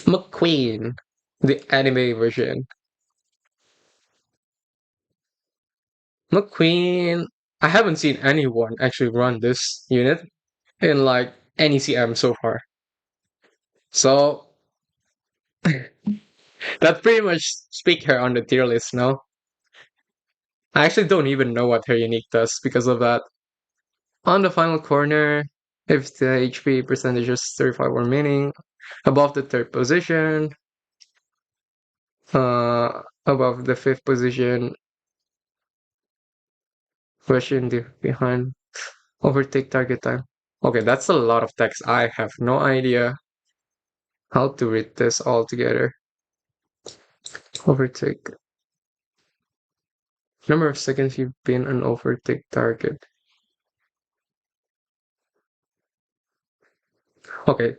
McQueen, the anime version. McQueen. I haven't seen anyone actually run this unit in like any CM so far. So that pretty much speak her on the tier list now. I actually don't even know what her unique does because of that. On the final corner, if the HP percentage is 35 remaining, above the third position, above the fifth position, Question behind overtake target time. Okay, that's a lot of text. I have no idea how to read this all together. Overtake. Number of seconds you've been an overtake target. Okay,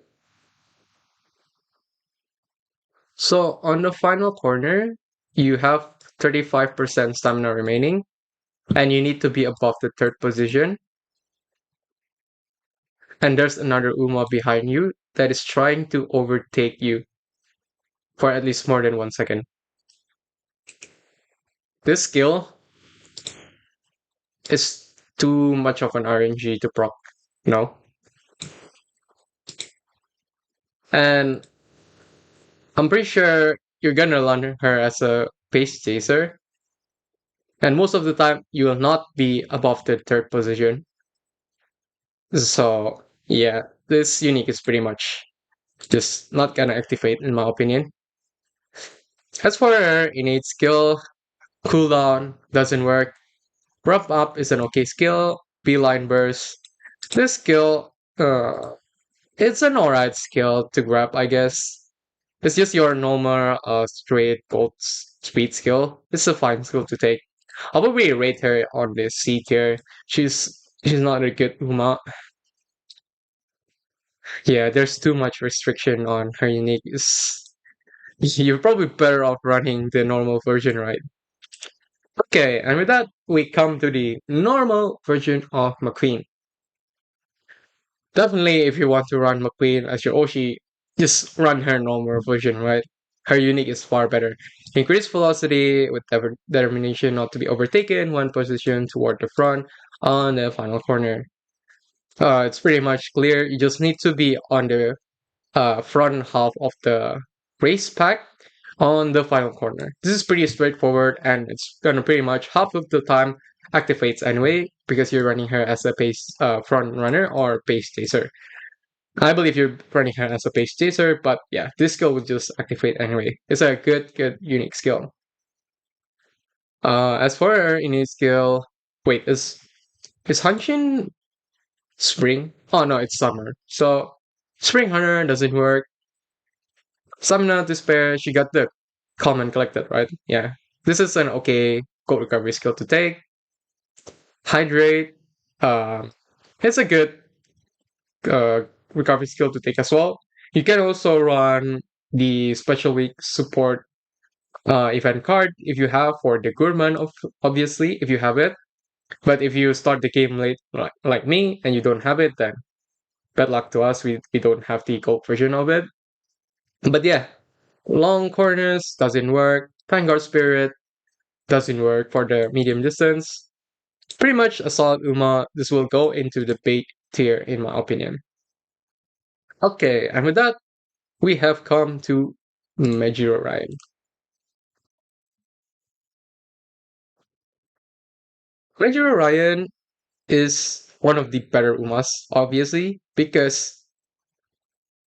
so on the final corner, you have 35% stamina remaining, and you need to be above the third position. And there's another Uma behind you that is trying to overtake you for at least more than 1 second. This skill is too much of an RNG to proc, you know? And I'm pretty sure you're gonna learn her as a pace chaser. And most of the time, you will not be above the third position. So, yeah, this unique is pretty much just not gonna activate, in my opinion. As for her innate skill, cooldown doesn't work. Rough up is an okay skill. Beeline burst. This skill, it's an alright skill to grab, I guess. It's just your normal, straight gold speed skill. It's a fine skill to take. I'll probably rate her on the C tier. She's not a good Uma. Yeah, there's too much restriction on her unique. You're probably better off running the normal version, right? Okay, and with that, we come to the normal version of McQueen. Definitely, if you want to run McQueen as your Oshi, just run her normal version, right? Her unique is far better. Increased velocity with determination not to be overtaken, one position toward the front on the final corner. It's pretty much clear. You just need to be on the front half of the race pack on the final corner. This is pretty straightforward, and it's gonna pretty much half of the time activates anyway because you're running her as a pace front runner or pace chaser. I believe you're running her as a pace chaser, but yeah, this skill will just activate anyway. It's a good unique skill. As for her innate skill, wait, is Hanshin spring? Oh no, it's summer. So Spring Hunter doesn't work. Stamina Despair, she got the calm and collected, right? Yeah. This is an okay gold recovery skill to take. Hydrate, uh, it's a good uh, recovery skill to take as well. You can also run the special week support event card if you have for the Gurman, obviously, if you have it. But if you start the game late, like me, and you don't have it, then bad luck to us. We don't have the gold version of it. But yeah, long corners doesn't work. Vanguard Spirit doesn't work for the medium distance. Pretty much a solid Uma. This will go into the bait tier, in my opinion. Okay, and with that, we have come to Majiro Ryan. Majiro Ryan is one of the better Umas, obviously, because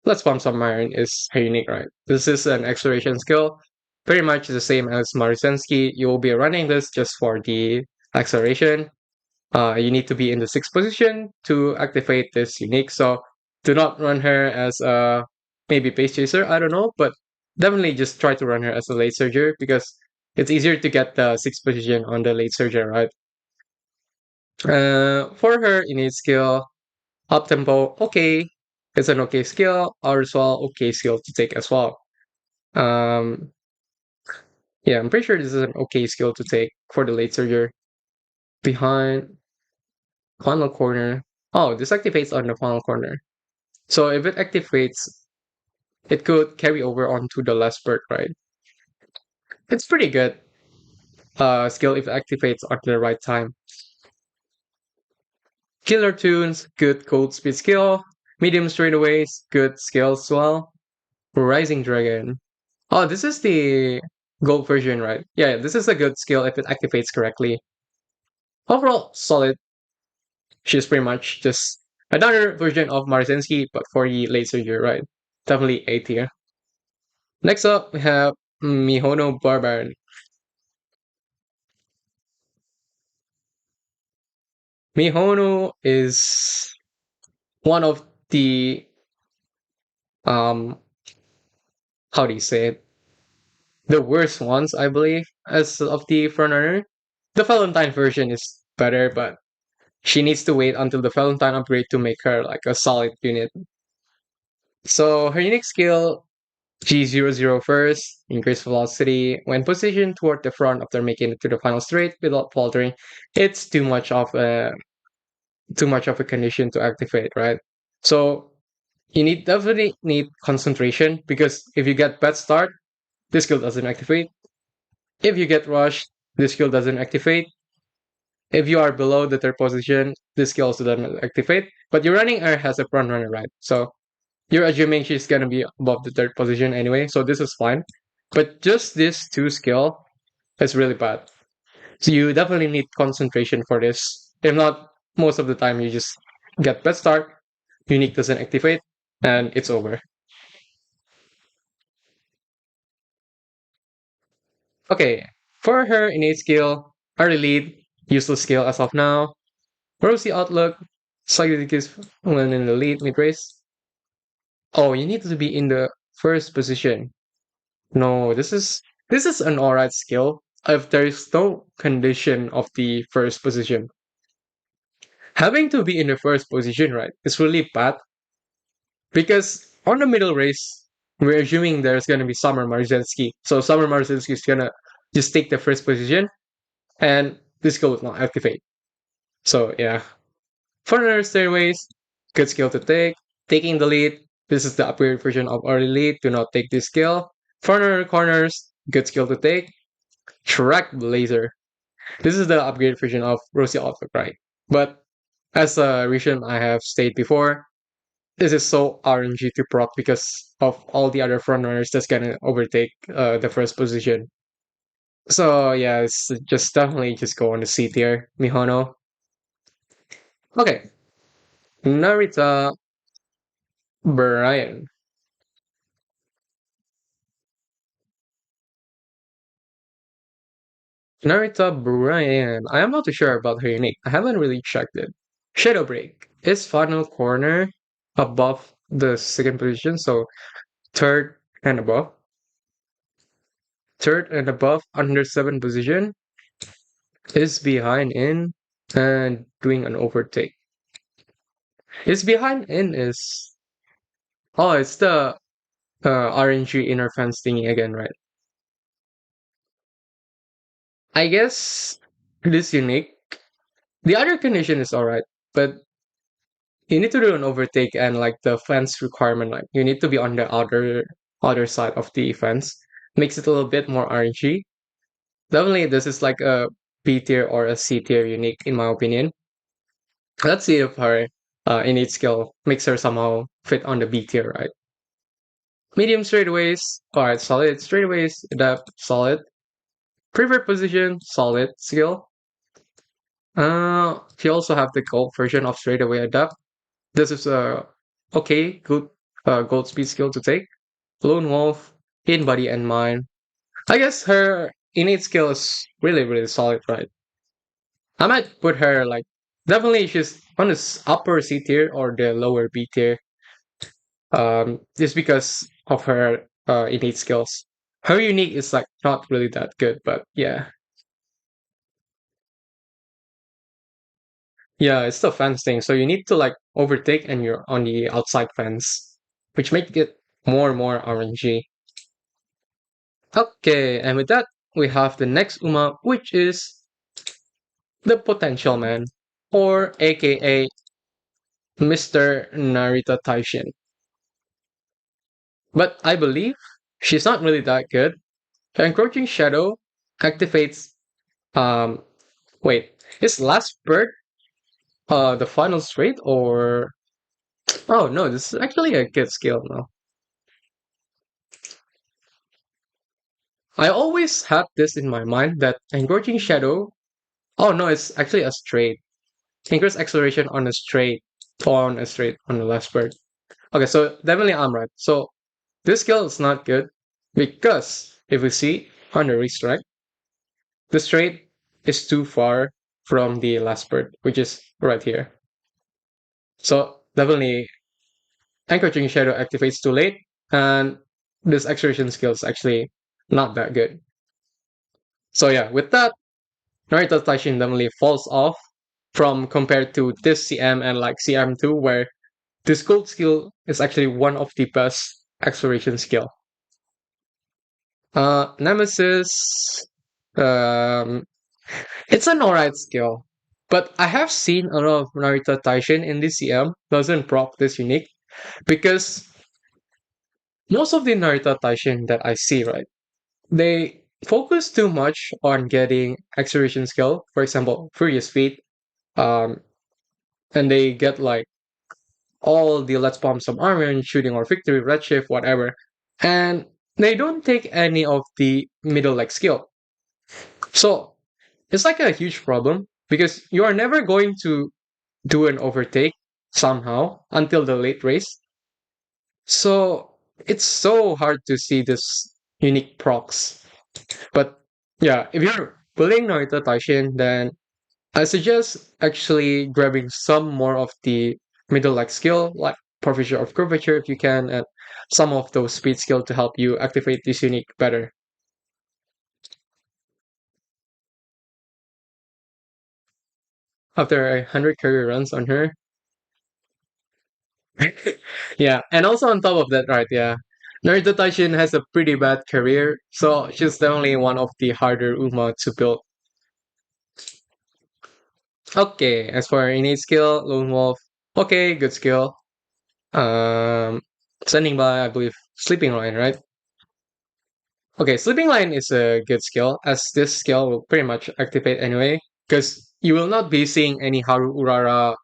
Let's Pump Submarine is unique, right? This is an exploration skill, pretty much the same as Marisensky. You will be running this just for the acceleration. You need to be in the sixth position to activate this unique. So do not run her as a maybe pace chaser. I don't know, but definitely just try to run her as a late surger because it's easier to get the sixth position on the late surger, right? For her innate skill, up tempo, okay, it's an okay skill. Hour swell, okay skill to take as well. Um, yeah, I'm pretty sure this is an okay skill to take for the late surger. Behind final corner. Oh, this activates on the final corner. So if it activates, it could carry over onto the last bird, right? It's pretty good skill if it activates at the right time. Killer tunes, good cold speed skill. Medium straightaways, good skill as well. Rising Dragon. Oh, this is the gold version, right? Yeah, this is a good skill if it activates correctly. Overall, solid. She's pretty much just another version of Marzinsky, but for the late surgery, right? Definitely A tier. Next up, we have Mihono Barbarian. Mihono is one of the um how do you say it? The worst ones, I believe, as of the frontrunner. The Valentine version is better, but she needs to wait until the Valentine upgrade to make her like a solid unit. So her unique skill G00 first, increase velocity when positioned toward the front after making it to the final straight without faltering. It's too much of a condition to activate, right? So you need definitely need concentration because if you get bad start, this skill doesn't activate. If you get rushed, this skill doesn't activate. If you are below the third position, this skill also doesn't activate. But your running air has a front runner, right? So you're assuming she's gonna be above the third position anyway, so this is fine. But just this two skill is really bad. So you definitely need concentration for this. If not, most of the time you just get bad start, unique doesn't activate, and it's over. Okay, for her innate skill, early lead, useless skill as of now. Rosy outlook, slightly decrease when in the lead mid race. Oh, you need to be in the first position. No, this is an alright skill if there is no condition of the first position. Having to be in the first position, right, is really bad because on the middle race, we're assuming there's gonna be Summer Marzinski. So Summer Marzinski is gonna just take the first position and this skill will not activate. So yeah. For another stairways, good skill to take. Taking the lead. This is the upgrade version of early lead. Do not take this skill. For another corners, good skill to take. Track Blazer. This is the upgrade version of Rosy Outlook, right? But as a reason I have stated before, this is so RNG to proc because of all the other frontrunners that's gonna overtake the first position. So yeah, it's just definitely just go on the C tier, Mihono. Okay, Narita Brian. Narita Brian. I am not too sure about her unique. I haven't really checked it. Shadow Break is final corner above the second position, so third and above. Third and above under seven position is behind in and doing an overtake. Is behind in is it's the RNG inner fence thingy again, right? I guess this unique. The other condition is alright, but you need to do an overtake and like the fence requirement, like you need to be on the other side of the fence. Makes it a little bit more RNG. Definitely, this is like a B tier or a C tier unique in my opinion. Let's see if her innate skill makes her somehow fit on the B tier, right? Medium straightaways, alright, solid. Straightaways, adapt, solid. Preferred position, solid skill. She also have the gold version of straightaway adapt. This is a okay, good gold speed skill to take. Lone Wolf, in body and mind. I guess her innate skill is really, really solid, right? I might put her like definitely she's on this upper C tier or the lower B tier. Just because of her innate skills. Her unique is like not really that good, but yeah. Yeah, it's the fence thing. So you need to like overtake and you're on the outside fence, which make it more and more RNG. Okay, and with that, we have the next Uma, which is the Potential Man, or aka Mr. Narita Taishin. But I believe she's not really that good. The Encroaching Shadow activates um wait, is last bird the final straight or oh no, this is actually a good skill now. I always had this in my mind that Encroaching Shadow oh no, it's actually a straight. Increase acceleration on a straight on the last bird. Okay, so definitely I'm right. So this skill is not good because if we see on the racetrack, the straight is too far from the last bird, which is right here. So definitely Anchoring Shadow activates too late, and this acceleration skill is actually not that good. So yeah, with that, Naruto Taishin definitely falls off from compared to this CM and like CM2, where this gold skill is actually one of the best acceleration skill. Nemesis, um, it's an alright skill, but I have seen a lot of Naruto Taishin in this CM doesn't proc this unique because most of the Naruto Taishin that I see, right, they focus too much on getting acceleration skill, for example, Furious Feet, um, and they get like all the Let's Bomb Some Armor and Shooting or Victory, Redshift, whatever, and they don't take any of the middle leg skill. So it's like a huge problem because you are never going to do an overtake somehow until the late race. So it's so hard to see this unique procs. But yeah, if you're pulling Naruto Taishin, then I suggest actually grabbing some more of the middle leg skill, like Provision of Curvature if you can, and some of those speed skill to help you activate this unique better. After 100 career runs on her, yeah, and also on top of that, right? Yeah, Naruto Taishin has a pretty bad career, so she's definitely one of the harder Uma to build. Okay, as for innate skill, Lone Wolf, okay, good skill. Um, Standing by, I believe, Sleeping Lion, right? Okay, Sleeping Lion is a good skill, as this skill will pretty much activate anyway, because you will not be seeing any Haru Urara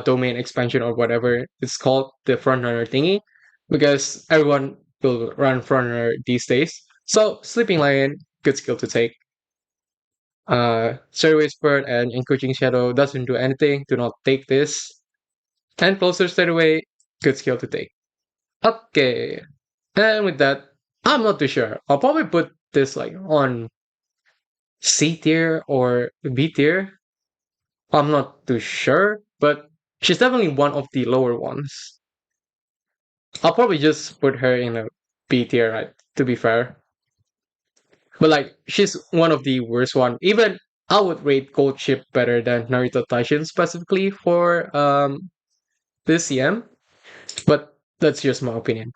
domain expansion or whatever it's called, the frontrunner thingy, because everyone will run frontrunner these days. So, Sleeping Lion, good skill to take. Cherry Whisper and Encroaching Shadow doesn't do anything, do not take this. And Closer Straight Away, good skill to take. Okay, and with that, I'm not too sure. I'll probably put this like on C tier or B tier. I'm not too sure, but she's definitely one of the lower ones. I'll probably just put her in a B tier, right? To be fair. But like she's one of the worst one. Even I would rate Gold Chip better than Naruto Taishin specifically for this CM. But that's just my opinion.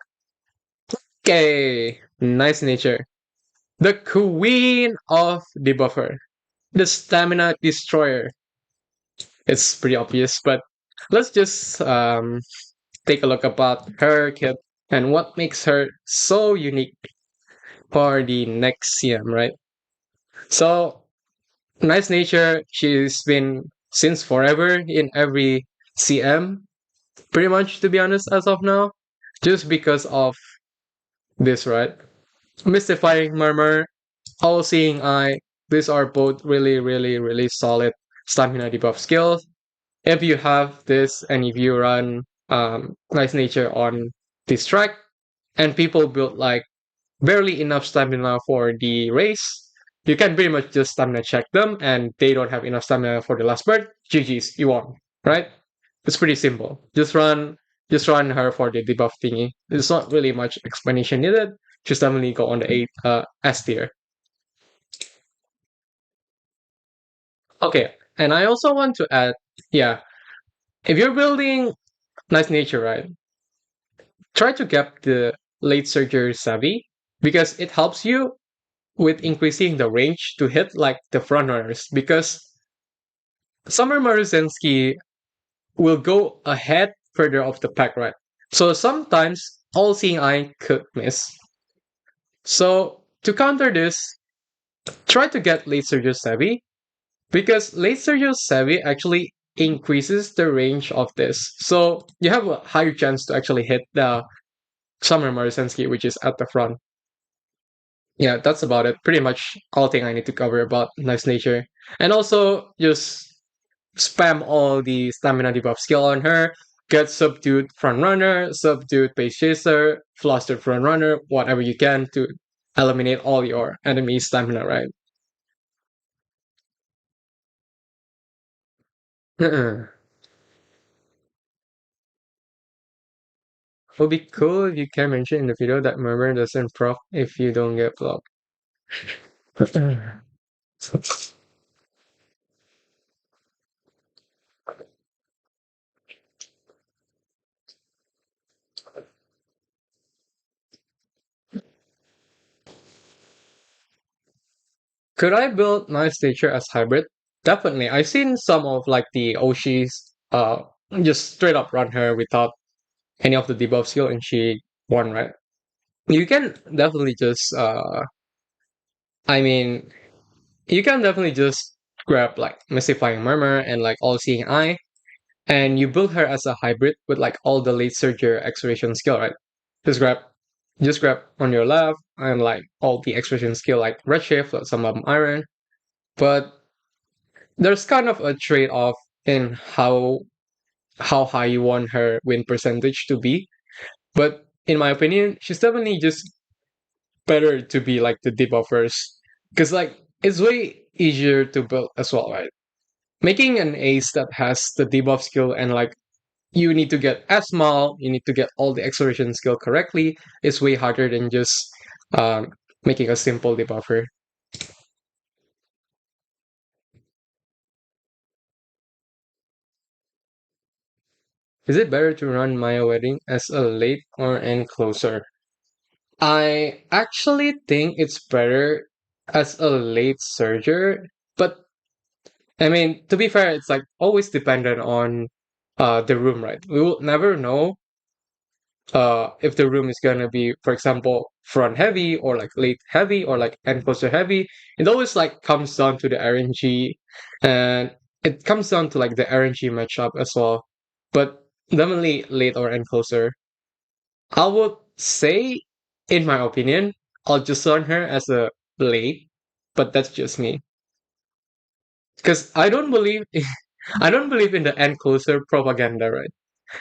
Okay. Nice nature. The queen of the buffer. The stamina destroyer. It's pretty obvious, but let's just take a look about her kit and what makes her so unique for the next CM, right? So, nice nature, she's been since forever in every CM, pretty much to be honest, as of now, just because of this, right? Mystifying Murmur, All Seeing Eye, these are both really, really, really solid stamina debuff skills. If you have this and if you run nice nature on this track and people build like barely enough stamina for the race, you can pretty much just stamina check them and they don't have enough stamina for the last bird. GG's, you won, right? It's pretty simple. Just run her for the debuff thingy. There's not really much explanation needed. Just definitely go on the S tier. Okay, and I also want to add, yeah, if you're building nice nature, right? Try to get the late surgery savvy because it helps you with increasing the range to hit like the front runners because Summer Maruzensky will go ahead further off the pack, right? So sometimes all seeing eye could miss. So to counter this, try to get late surgery savvy because late surgery savvy actually increases the range of this. So you have a higher chance to actually hit the Summer Maruzensky, which is at the front. Yeah, that's about it. Pretty much all thing I need to cover about nice nature. And also just spam all the stamina debuff skill on her. Get subdued front runner, subdued base chaser, flustered front runner, whatever you can to eliminate all your enemy stamina, right? Uh-uh. Would be cool if you can mention in the video that murmur doesn't proc if you don't get blocked. Could I build Nice Nature as hybrid? Definitely. I've seen some of like the Oshis just straight up run her without any of the debuff skill and she won, right? You can definitely just I mean you can definitely just grab like Mystifying Murmur and like All Seeing Eye and you build her as a hybrid with like all the late surger extraction skill, right? Just grab just grab on your left and like all the extraction skill like Redshift, like some of them Iron. But there's kind of a trade-off in how high you want her win percentage to be. But in my opinion, she's definitely just better to be like the debuffers. Because like it's way easier to build as well, right? Making an ace that has the debuff skill and like you need to get small, you need to get all the acceleration skill correctly, is way harder than just um, making a simple debuffer. Is it better to run Maya Wedding as a late or an closer? I actually think it's better as a late surger, but I mean, to be fair, it's like always dependent on the room, right? We will never know if the room is gonna be, for example, front heavy or like late heavy or like end closer heavy. It always like comes down to the RNG and it comes down to like the RNG matchup as well. But definitely late or end closer. I would say, in my opinion, I'll just run her as a late, but that's just me. Because I don't believe I don't believe in the end closer propaganda, right?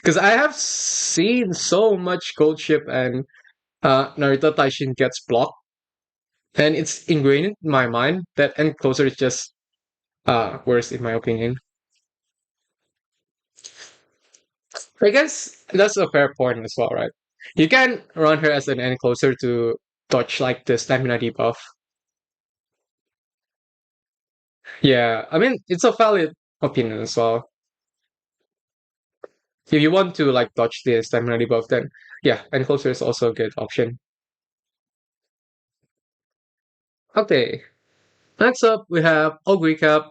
Because I have seen so much gold ship and Naruto Taishin gets blocked, and it's ingrained in my mind that end closer is just worse in my opinion. I guess that's a fair point as well, right? You can run her as an end closer to dodge like the stamina debuff. Yeah, I mean it's a valid opinion as well. If you want to like dodge the stamina debuff, then yeah, end closer is also a good option. Okay, next up we have Ogre Cap.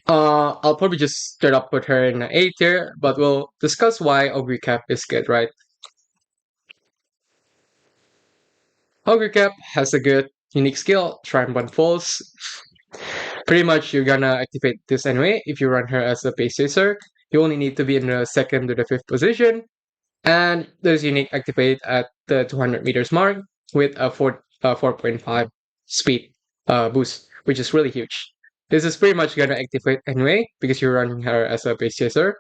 I'll probably just straight up put her in an A tier, but we'll discuss why Ogre Cap is good, right? Ogre Cap has a good unique skill, Triumphant Falls. Pretty much you're gonna activate this anyway if you run her as a base chaser. You only need to be in the second to the fifth position, and there's unique activate at the 200 meters mark with a 4.5 speed boost, which is really huge. This is pretty much gonna activate anyway because you're running her as a base chaser.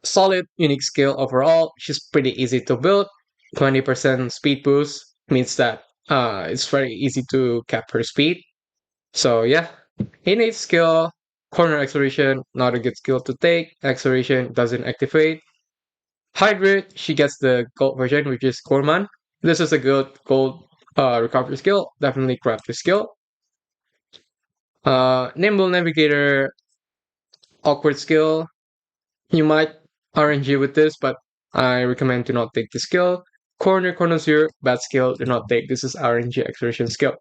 Solid, unique skill overall. She's pretty easy to build. 20% speed boost means that it's very easy to cap her speed. So yeah, innate skill, corner acceleration, not a good skill to take. Acceleration doesn't activate. Hydrate, she gets the gold version, which is Corman. This is a good gold recovery skill. Definitely grab the skill. Nimble Navigator, awkward skill. You might RNG with this, but I recommend to not take the skill. Connoisseur, bad skill, do not take. This is RNG acceleration skill.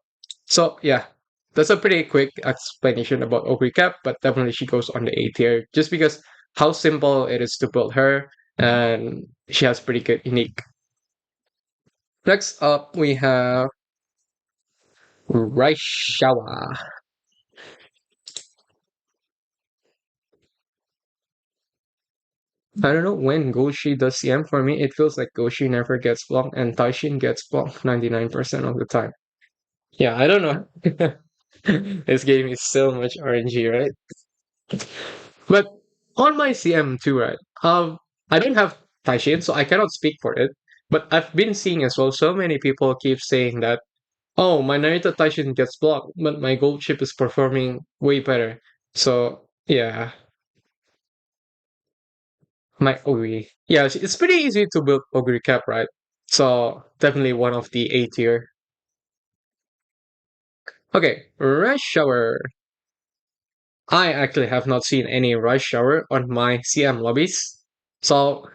So yeah, that's a pretty quick explanation about Ogre Cap, but definitely she goes on the A tier just because how simple it is to build her, and she has pretty good unique. Next up, we have Raishawa. I don't know when Goshi does CM. For me, it feels like Goshi never gets blocked and Taishin gets blocked 99% of the time. Yeah, I don't know. This game is so much RNG, right? But on my CM too, right? I don't have Taishin, so I cannot speak for it. But I've been seeing as well, so many people keep saying that, oh, my Narita Taishin gets blocked, but my gold chip is performing way better. So Yeah, my Ogre. Yeah, it's pretty easy to build Ogre Cap, right? So definitely one of the A tier. Okay, Rush Shower. I actually have not seen any Rush Shower on my CM lobbies. So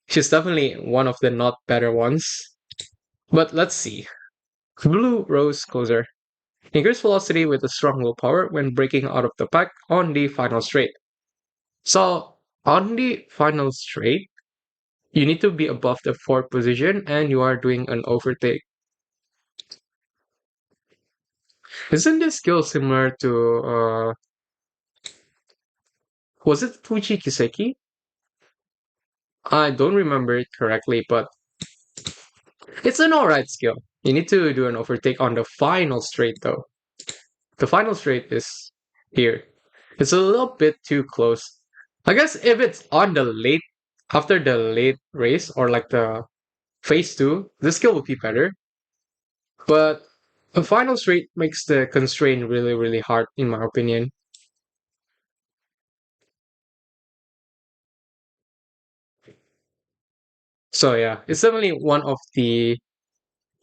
she's definitely one of the not better ones. But let's see. Blue Rose Closer. Increase velocity with a strong willpower when breaking out of the pack on the final straight. So on the final straight, you need to be above the fourth position and you are doing an overtake. Isn't this skill similar to was it Fuji Kiseki? I don't remember it correctly, but it's an alright skill. You need to do an overtake on the final straight though. The final straight is here. It's a little bit too close. I guess if it's on the late after the late race or like the phase two, this skill would be better. But a final straight makes the constraint really, really hard in my opinion. So yeah, it's definitely one of the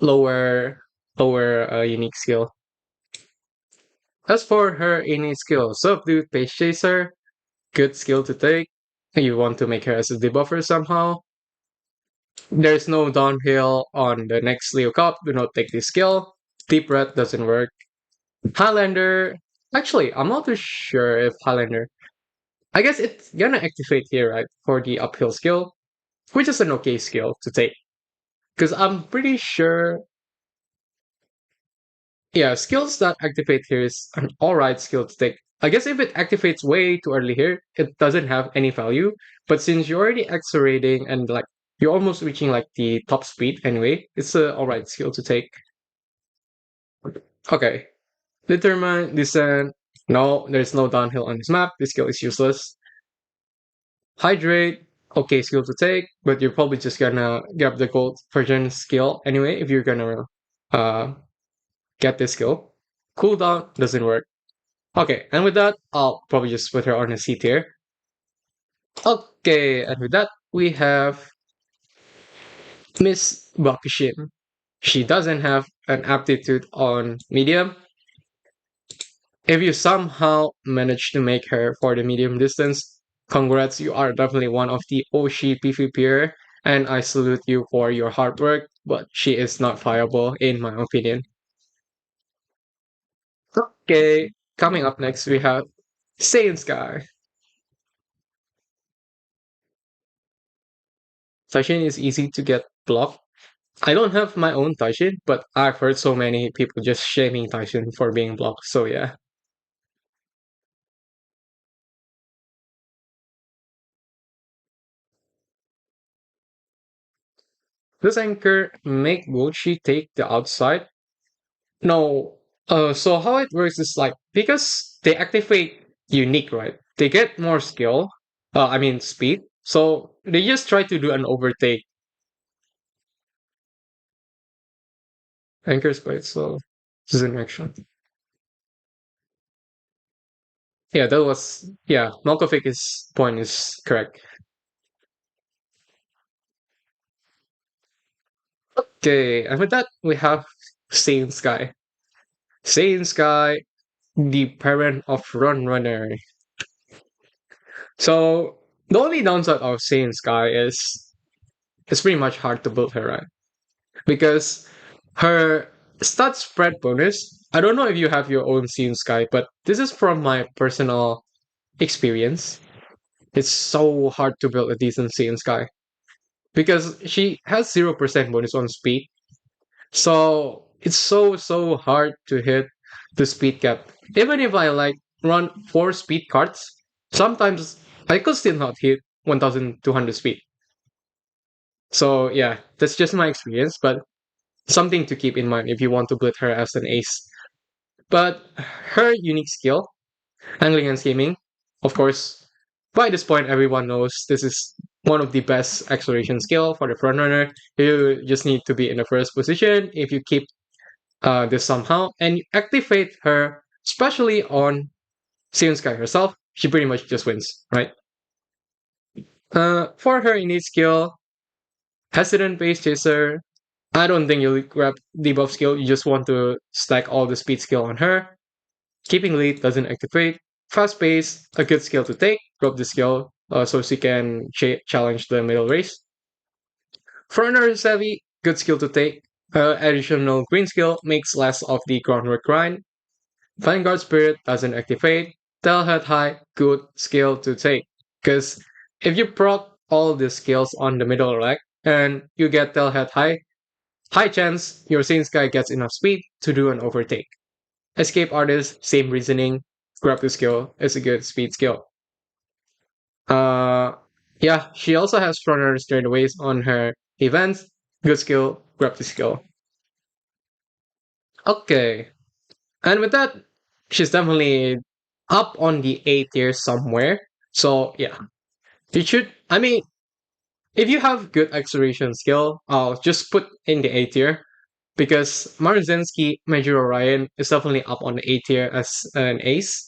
lower lower unique skill. As for her innate skill, Subdue Pace Chaser, good skill to take. You want to make her as a debuffer somehow. There's no downhill on the next Leo Cup, do not take this skill. Deep Breath doesn't work. Highlander, actually, I'm not too sure if Highlander. I guess it's gonna activate here, right, for the uphill skill, which is an okay skill to take. Because I'm pretty sure, yeah, skills that activate here is an alright skill to take. I guess if it activates way too early here, it doesn't have any value. But since you're already accelerating and like you're almost reaching like the top speed anyway, it's a alright skill to take. Okay, determine descent. No, there's no downhill on this map. This skill is useless. Hydrate. Okay, skill to take, but you're probably just gonna grab the gold version skill anyway if you're gonna uh get this skill. Cooldown doesn't work. Okay, and with that, I'll probably just put her on a C tier. Okay, and with that, we have Miss Bakushin. She doesn't have an aptitude on medium. If you somehow manage to make her for the medium distance, congrats, you are definitely one of the OG PvPer, and I salute you for your hard work, but she is not viable in my opinion. Okay, coming up next, we have Saiyan Sky. Sashin is easy to get blocked. I don't have my own Taishin, but I've heard so many people just shaming Taishin for being blocked. So yeah, does Anchor make Wuchi take the outside? No. So how it works is like because they activate unique, right? They get more skill. I mean speed. So they just try to do an overtake. Anchor's quite slow. This is an action. Yeah, that was yeah. Malkovik's point is correct. Okay, and with that we have Saiyan Sky. Saiyan Sky, the parent of Run Runner. So the only downside of Saiyan Sky is it's pretty much hard to build her, right? Because her stat spread bonus. I don't know if you have your own Saiyan Sky, but this is from my personal experience. It's so hard to build a decent Saiyan Sky because she has 0% bonus on speed. So it's so hard to hit the speed cap. Even if I like run four speed cards, sometimes I could still not hit 1200 speed. So yeah, that's just my experience, but something to keep in mind if you want to build her as an ace. But her unique skill, angling and scheming, of course, by this point everyone knows this is one of the best acceleration skill for the front runner. You just need to be in the first position. If you keep this somehow and you activate her, especially on Saiyan Sky herself, she pretty much just wins, right? For her innate skill, hesitant base chaser. I don't think you'll grab debuff skill. You just want to stack all the speed skill on her. Keeping lead doesn't activate. Fast pace, a good skill to take. Drop the skill so she can challenge the middle race. Frontrunner savvy, good skill to take. Additional green skill makes less of the groundwork grind. Vanguard Spirit doesn't activate. Telhead High, good skill to take. Because if you proc all the skills on the middle rack and you get Telhead High, high chance your Saint Sky gets enough speed to do an overtake. Escape Artist, same reasoning. Grab the skill, it's a good speed skill. Uh, yeah, she also has frontrunner straightaways on her events. Good skill, grab the skill. Okay, and with that, she's definitely up on the A tier somewhere. So yeah, you should. I mean, if you have good acceleration skill, I'll just put in the A tier because Marzinski, Major Orion is definitely up on the A tier as an ace.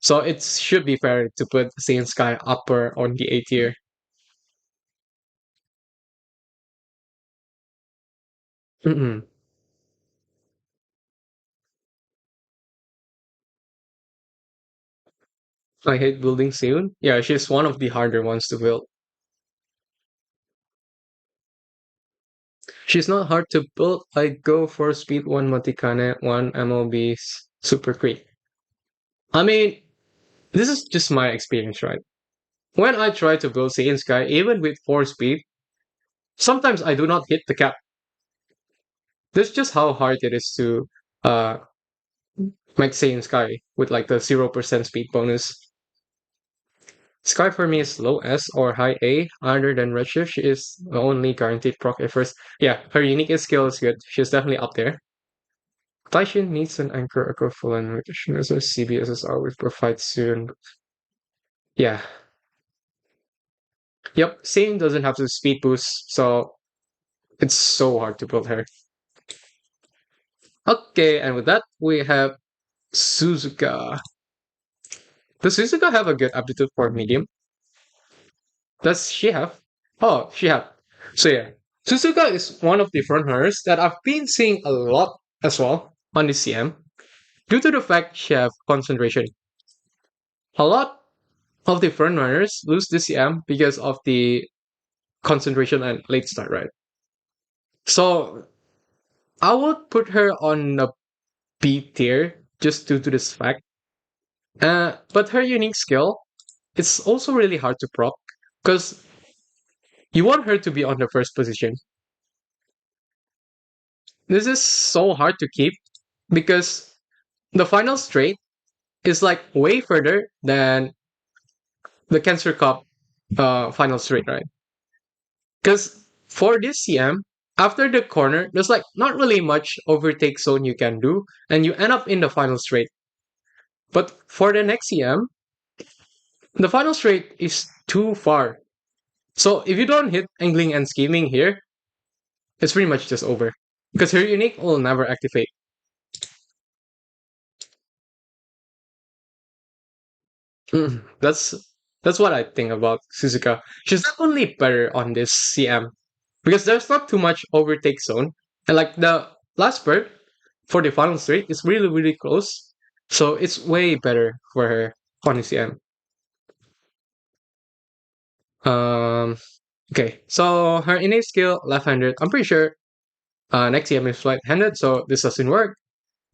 So it should be fair to put Saiyan Sky upper on the A tier. Mm-mm. I hate building Seun. Yeah, she's one of the harder ones to build. She's not hard to build. I go for speed 1 Moticane, 1 MLB Super Creep. I mean, this is just my experience, right? When I try to build Saiyan Sky, even with 4 speed, sometimes I do not hit the cap. That's just how hard it is to uh, make Saiyan Sky with like the 0% speed bonus. Sky for me is low S or high A. Other than Redshift, she is the only guaranteed proc at first. Yeah, her unique skill is good. She's definitely up there. Taishin needs an anchor equivalent, which is a CBSSR with provide soon. Yeah. Yep, Same doesn't have the speed boost, so it's so hard to build her. Okay, and with that, we have Suzuka. Does Suzuka have a good aptitude for medium? Does she have? Oh, she had. So yeah, Suzuka is one of the front runners that I've been seeing a lot as well on the CM due to the fact she have concentration. A lot of the front runners lose the CM because of the concentration and late start, right? So I would put her on a B tier just due to this fact. But her unique skill, it's also really hard to proc because you want her to be on the first position. This is so hard to keep because the final straight is like way further than the Cancer Cup final straight, right? Because for this CM, after the corner, there's like not really much overtake zone you can do, and you end up in the final straight. But for the next CM, the final straight is too far. So if you don't hit angling and scheming here, it's pretty much just over. Because her unique will never activate. That's what I think about Suzuka. She's definitely better on this CM because there's not too much overtake zone, and like the last bird for the final straight is really really close, so it's way better for her on the CM. Um, okay, so her innate skill left-handed. I'm pretty sure next CM is right-handed, so this doesn't work.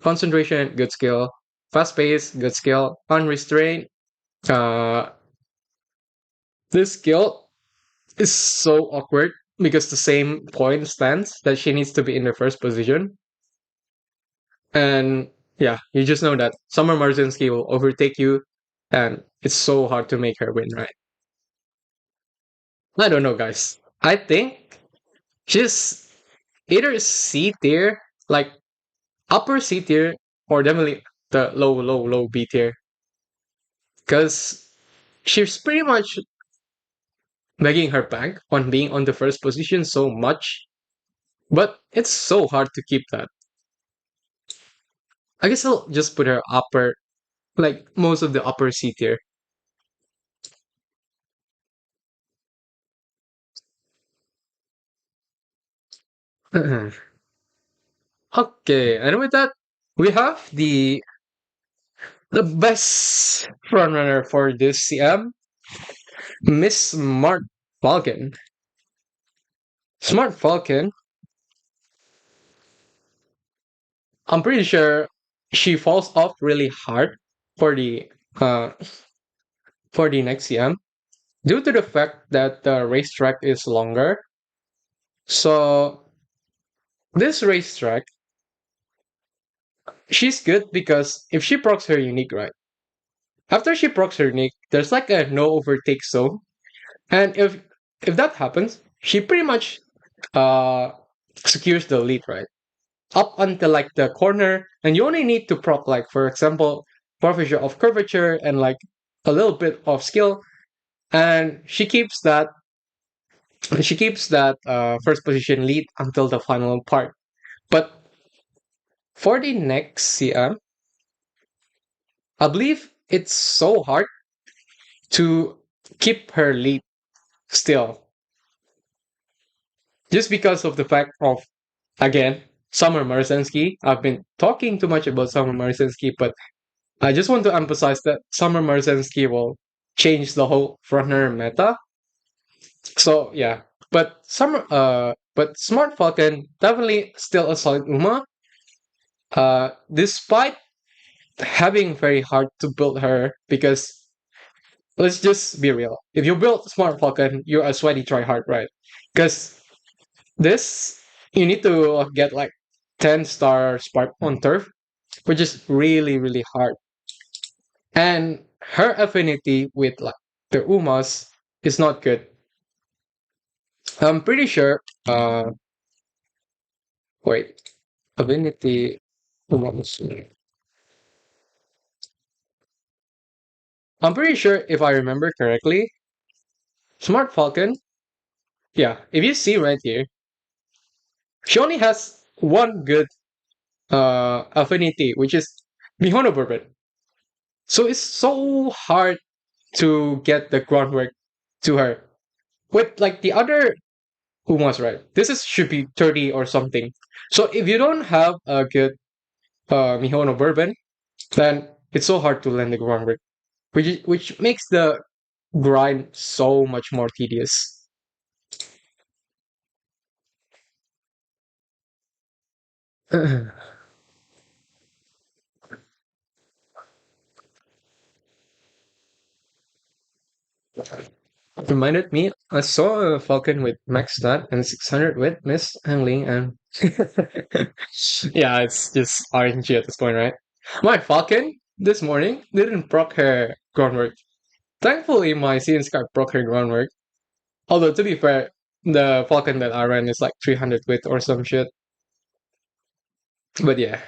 Concentration, good skill. Fast pace, good skill. Unrestrained. Uh, this skill is so awkward because the same point stands that she needs to be in the first position. And yeah, you just know that Summer Marzinski will overtake you, and it's so hard to make her win, right? I don't know, guys. I think she's either C tier, like upper C tier, or definitely the low B tier. Because she's pretty much making her bank on being on the first position so much, but it's so hard to keep that. I guess I'll just put her upper, like most of the upper C tier. Okay, and with that, we have the best frontrunner for this CM, Miss Smart Falcon. Smart Falcon, I'm pretty sure she falls off really hard for the uh for the next CM due to the fact that the racetrack is longer. So this racetrack, she's good because if she procs her unique right, after she procs her unique, there's like a no overtake zone, and if that happens, she pretty much uh secures the lead right up until like the corner, and you only need to proc like for example forfeiture of curvature and like a little bit of skill, and she keeps that first position lead until the final part. But for the next CM, I believe it's so hard to keep her lead still, just because of the fact of again Summer Marcinski. I've been talking too much about Summer Marcinski, but I just want to emphasize that Summer Marcinski will change the whole frontrunner meta. So yeah, but Smart Falcon definitely still a solid Uma. Despite having very hard to build her because let's just be real. If you build Smart Falcon, you're a sweaty tryhard, right? Because this you need to get like 10-star spark on turf, which is really really hard. And her affinity with like the Umas is not good. I'm pretty sure. Wait, affinity Umas. I'm pretty sure if I remember correctly, Smart Falcon. Yeah, if you see right here, she only has one good affinity, which is Mihono Bourbon. So it's so hard to get the groundwork to her. With like the other Umas, right? This is should be 30 or something. So if you don't have a good Mihono Bourbon, then it's so hard to learn the groundwork, which makes the grind so much more tedious. Reminded me, I saw a falcon with max stat and 600 with miss angling, and yeah, it's just RNG at this point, right? My falcon this morning didn't proc her groundwork. Thankfully, my CN Sky proc her groundwork. Although to be fair, the falcon that I ran is like 300 with or some shit. But yeah,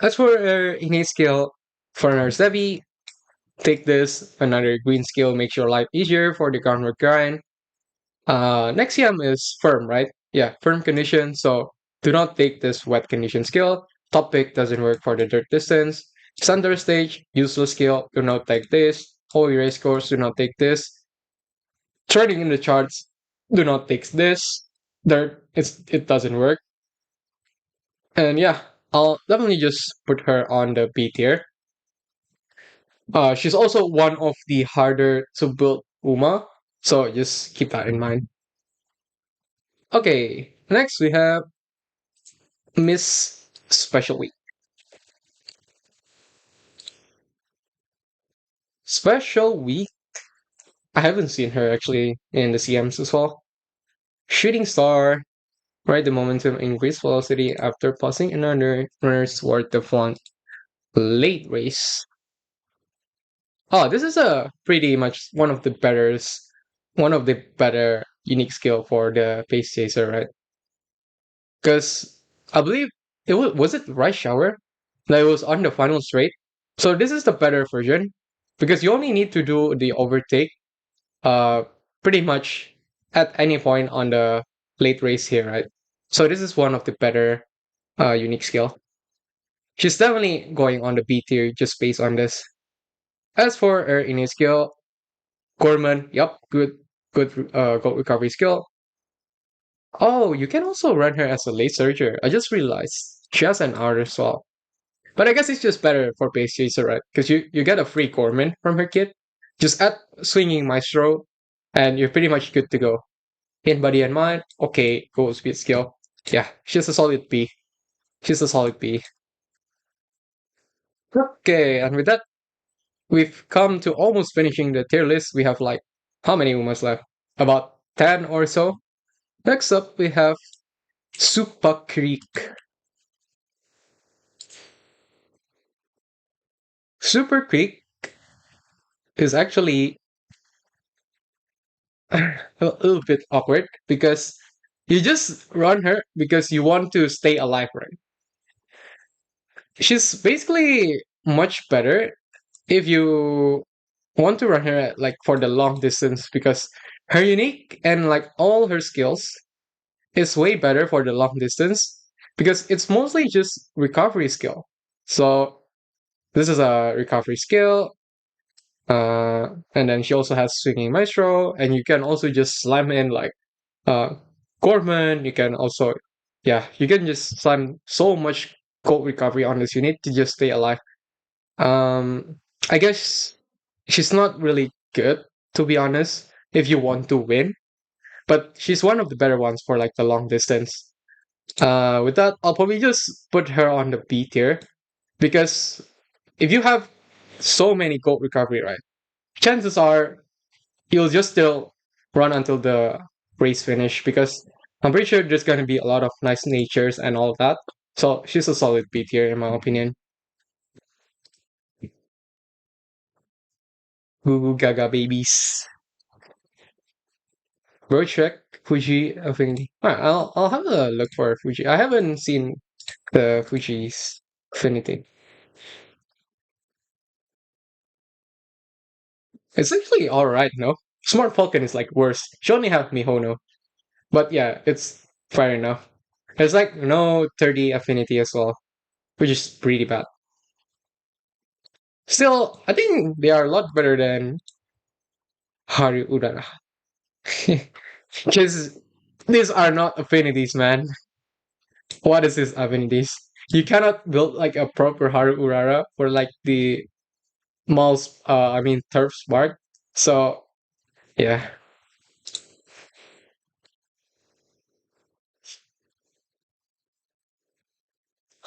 as for innate skill, for our Zebi, take this another green skill makes your life easier for the groundwork grind. Nexium is firm, right? Yeah, firm condition. So do not take this wet condition skill. Top pick doesn't work for the dirt distance. Thunder stage, useless skill. Do not take this. Holy race course, do not take this. Turning in the charts, do not take this. Dirt, it doesn't work. And yeah, I'll definitely just put her on the B tier. She's also one of the harder to build Uma, so just keep that in mind. Okay, next we have Miss Special Week. Special Week, I haven't seen her actually in the CMs as well. Shooting Star, ride the momentum, increase velocity after passing another runners toward the front. Late race. Oh, this is a pretty much one of the better unique skill for the pace chaser, right? Because I believe was it Rice Shower that was on the final straight. So this is the better version because you only need to do the overtake uh pretty much at any point on the late race here, right? So this is one of the better unique skill. She's definitely going on the B tier just based on this. As for her innate skill, Gorman, yep, good goal recovery skill. Oh, you can also run her as a late surger. I just realized she has an R as well. But I guess it's just better for Pace Chaser, right? Because you get a free Gorman from her kit. Just add Swinging Maestro, and you're pretty much good to go. In body and mind, okay, go speed skill. Yeah, she's a solid B. She's a solid B. Okay, and with that, we've come to almost finishing the tier list. We have like how many Umas left? About 10 or so. Next up, we have Supa Creek. Super Creek is actually a little bit awkward because you just run her because you want to stay alive, right? She's basically much better if you want to run her like for the long distance because her unique and like all her skills is way better for the long distance because it's mostly just recovery skill. So this is a recovery skill. And then she also has Swinging Maestro, and you can also just slam in like uh, Gorman. You can also, yeah, you can just slam so much gold recovery on this unit to just stay alive. Um, I guess she's not really good, to be honest, if you want to win, but she's one of the better ones for like the long distance. With that, I'll probably just put her on the B tier because if you have so many gold recovery, right, chances are you'll just still run until the race finish because I'm pretty sure there's gonna be a lot of nice natures and all of that. So she's a solid B tier in my opinion. Goo goo gaga babies. Road Trek, Fuji Affinity. Alright, I'll have a look for Fuji. I haven't seen the Fuji's Affinity. It's actually alright, no? Smart Falcon is like worse. She only have Mihono. But yeah, it's fair enough. There's like no 30 affinity as well, which is pretty bad. Still, I think they are a lot better than Haru Urara. Because these are not affinities, man. What is this affinities? You cannot build like a proper Haru Urara for like the mouse, I mean, turf spark. So, yeah.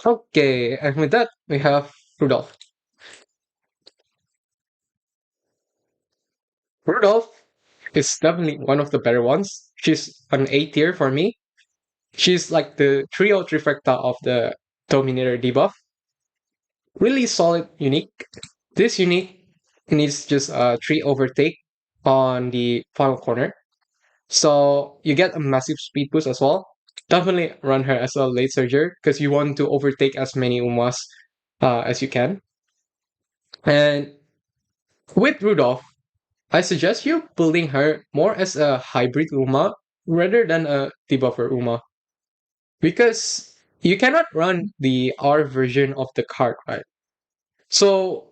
Okay, and with that, we have Rudolph. Rudolph is definitely one of the better ones. She's an A tier for me. She's like the trio trifecta of the Dominator debuff. Really solid unique. This unique needs just a 3 overtake on the final corner. So you get a massive speed boost as well. Definitely run her as a late surger because you want to overtake as many Umas as you can. And with Rudolph, I suggest you building her more as a hybrid Uma rather than a debuffer Uma. Because you cannot run the R version of the card, right? So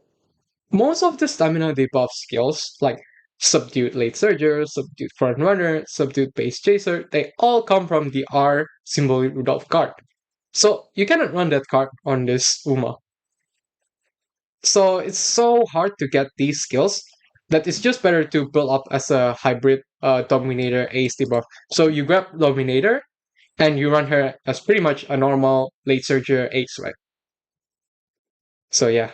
most of the stamina debuff skills, like subdued late surger, subdued front runner, subdued base chaser, they all come from the R symbol Rudolph card. So you cannot run that card on this Uma. So it's so hard to get these skills that it's just better to build up as a hybrid Dominator Ace debuff. So you grab Dominator and you run her as pretty much a normal late surger Ace, right? So yeah.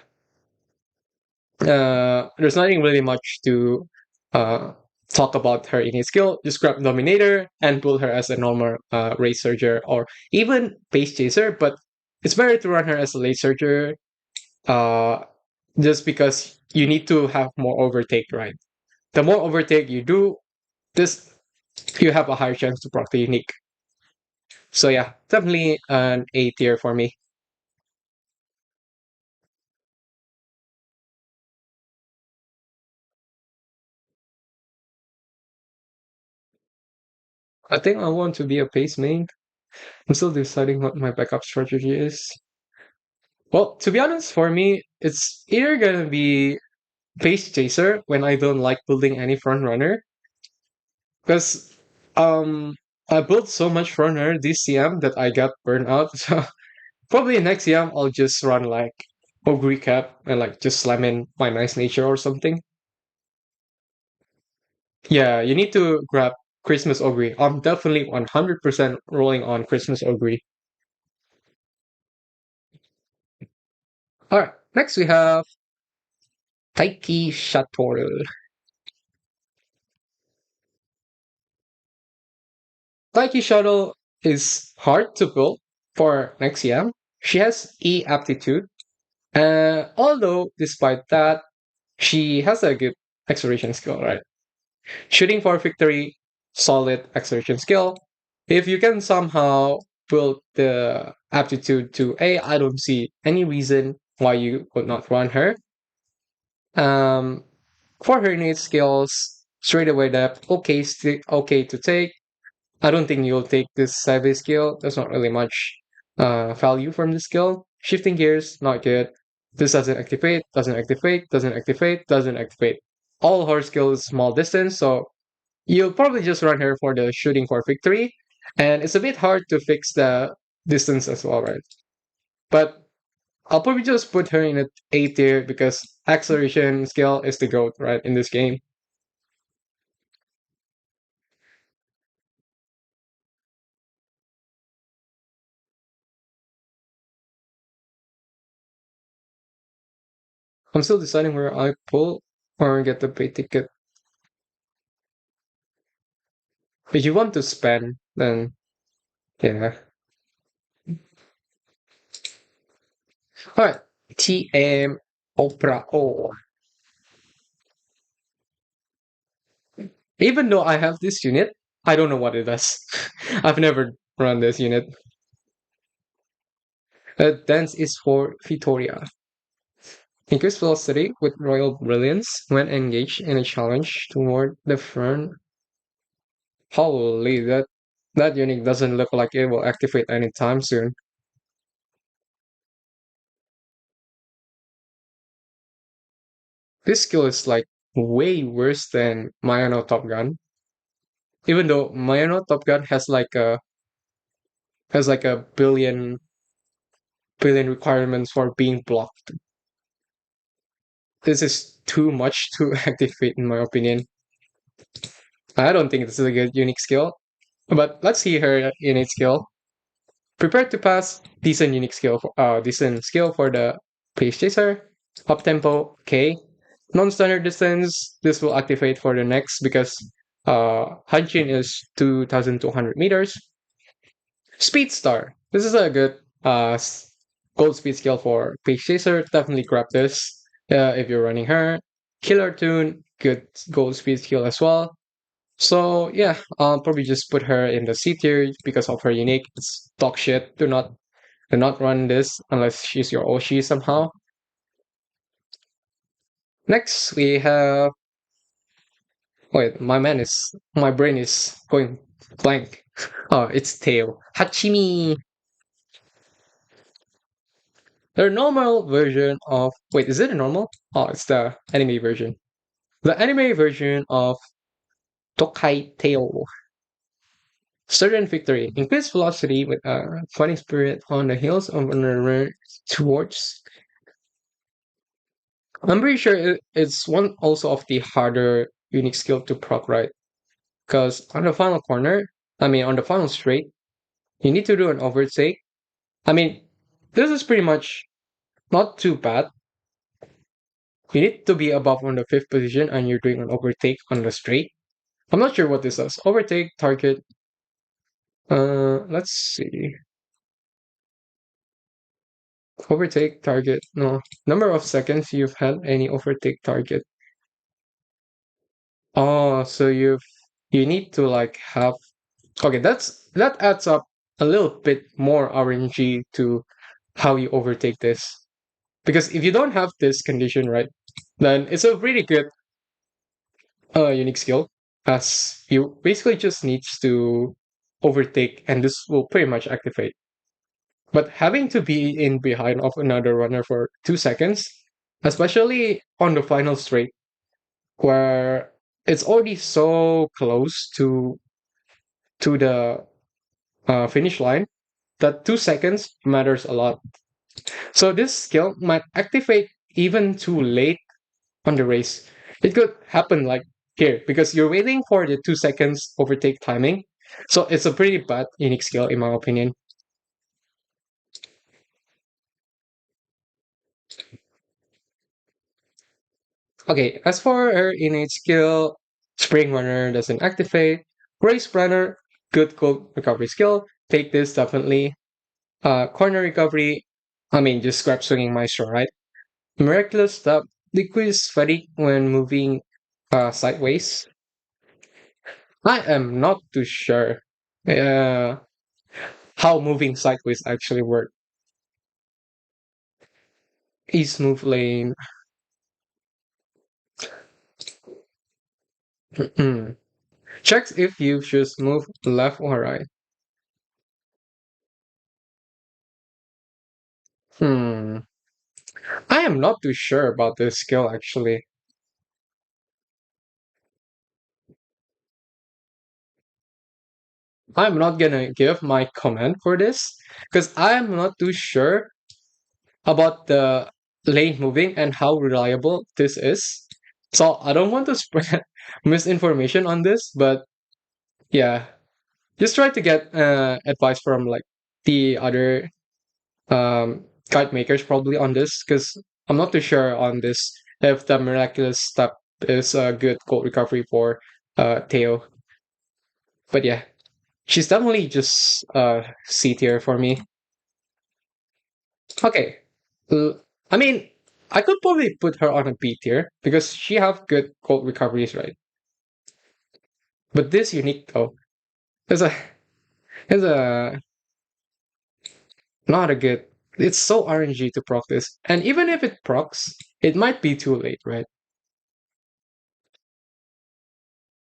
There's nothing really much to uh, talk about her innate skill. Just grab Dominator and pull her as a normal Race Surger or even Pace Chaser, but it's better to run her as a Late Surger uh, just because you need to have more overtake, right? The more overtake you do, this you have a higher chance to proc the unique. So yeah, definitely an A tier for me. I think I want to be a pace main. I'm still deciding what my backup strategy is. Well, to be honest, for me, it's either gonna be Pace Chaser when I don't like building any front runner, because I built so much runner this CM that I got burned out. So probably next CM I'll just run like Ogre Cap and like just slam in my nice nature or something. Yeah, you need to grab Christmas Ogre. I'm definitely 100% rolling on Christmas Ogre. Alright, next we have Taiki Shatoru. Taiki Shuttle is hard to build for Nexium. She has E aptitude, although despite that, she has a good acceleration skill, right? Shooting for victory, solid acceleration skill. If you can somehow build the aptitude to A, I don't see any reason why you would not run her. Um, for her innate skills, straight away depth, okay, okay to take. I don't think you'll take this savvy skill. There's not really much value from the skill. Shifting gears, not good. This doesn't activate, doesn't activate, doesn't activate, doesn't activate. All her skills small distance, so you'll probably just run her for the shooting for victory. And it's a bit hard to fix the distance as well, right? But I'll probably just put her in a A tier because acceleration skill is the GOAT, right, in this game. I'm still deciding where I pull or get the pay ticket. If you want to spend, then yeah. Alright. TM Opera O. Even though I have this unit, I don't know what it does. I've never run this unit. Dance is for Victoria. Increase velocity with Royal Brilliance when engaged in a challenge toward the front. Holy, that unit doesn't look like it will activate anytime soon. This skill is like way worse than Mayano Top Gun. Even though Mayano Top Gun has like a billion requirements for being blocked. This is too much to activate, in my opinion. I don't think this is a good unique skill, but let's see her innate skill. Prepared to pass, decent skill for the pace chaser. Up tempo, okay. Non-standard distance, this will activate for the next because Hanchin is 2,200 meters. Speed Star. This is a good gold speed skill for Pace Chaser. Definitely grab this if you're running her. Killer Tune, good gold speed skill as well. So yeah, I'll probably just put her in the C tier because of her unique. It's dog shit. Do not run this unless she's your Oshi somehow. Next we have wait, my brain is going blank. Oh, it's Tail. Hachimi. The normal version of wait, is it a normal? Oh, it's the anime version. The anime version of Tokai Tail. Certain victory. Increased velocity with a fighting spirit on the heels of an run towards. I'm pretty sure it's one also of the harder unique skill to proc, right? Because on the final corner, on the final straight, you need to do an overtake. I mean, this is pretty much not too bad. You need to be above on the fifth position and you're doing an overtake on the straight. I'm not sure what this does. Overtake target. Let's see. Overtake target. No. Number of seconds you've had any overtake target. Oh, so you need to like have okay, that adds up a little bit more RNG to how you overtake this. Because if you don't have this condition, right, then it's a really good unique skill. As you basically just needs to overtake and this will pretty much activate. But having to be in behind of another runner for 2 seconds, especially on the final straight, where it's already so close to to the finish line, that 2 seconds matters a lot. So this skill might activate even too late on the race. It could happen like here because you're waiting for the 2 seconds overtake timing. So it's a pretty bad unique skill in my opinion. Okay, as for her innate skill, Spring Runner doesn't activate. Race Runner, good gold recovery skill. Take this definitely. Corner recovery, I mean, just grab swinging maestro, right? Miraculous step, decrease fatigue when moving sideways. I am not too sure uh, how moving sideways actually work. East move lane. Checks if you should move left or right. Hmm. I am not too sure about this skill actually. I'm not gonna give my comment for this because I'm not too sure about the lane moving and how reliable this is. So I don't want to spread misinformation on this, but yeah, just try to get advice from like the other guide makers probably on this because I'm not too sure on this if the miraculous step is a good gold recovery for Theo. But yeah, she's definitely just C tier for me. Okay. I mean, I could probably put her on a B tier because she have good gold recoveries, right? But this unique though is a not a good. It's so RNG to proc this, and even if it procs, it might be too late, right?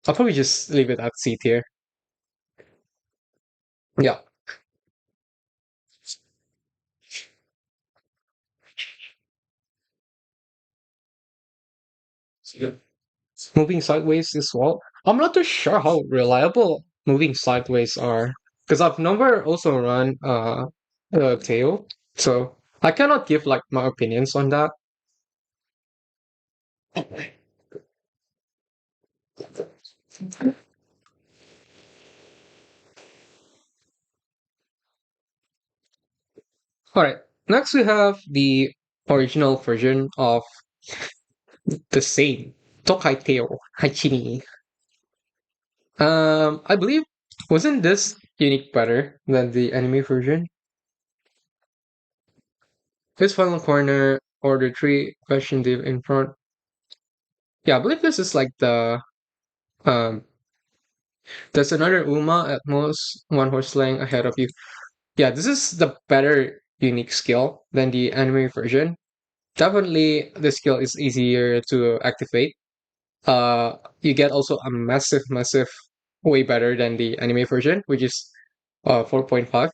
I'll probably just leave it at C tier. Yeah. Moving sideways as well. I'm not too sure how reliable moving sideways are because I've never also run tail, so I cannot give like my opinions on that. All right, next we have the original version of the same Tokai Tail Hachini. I believe wasn't this unique better than the anime version? His final corner, order three, question div in front. Yeah, I believe this is like the there's another Uma at most, one horse length ahead of you. Yeah, this is the better unique skill than the anime version. Definitely, the skill is easier to activate. You get also a massive, way better than the anime version, which is 4.5.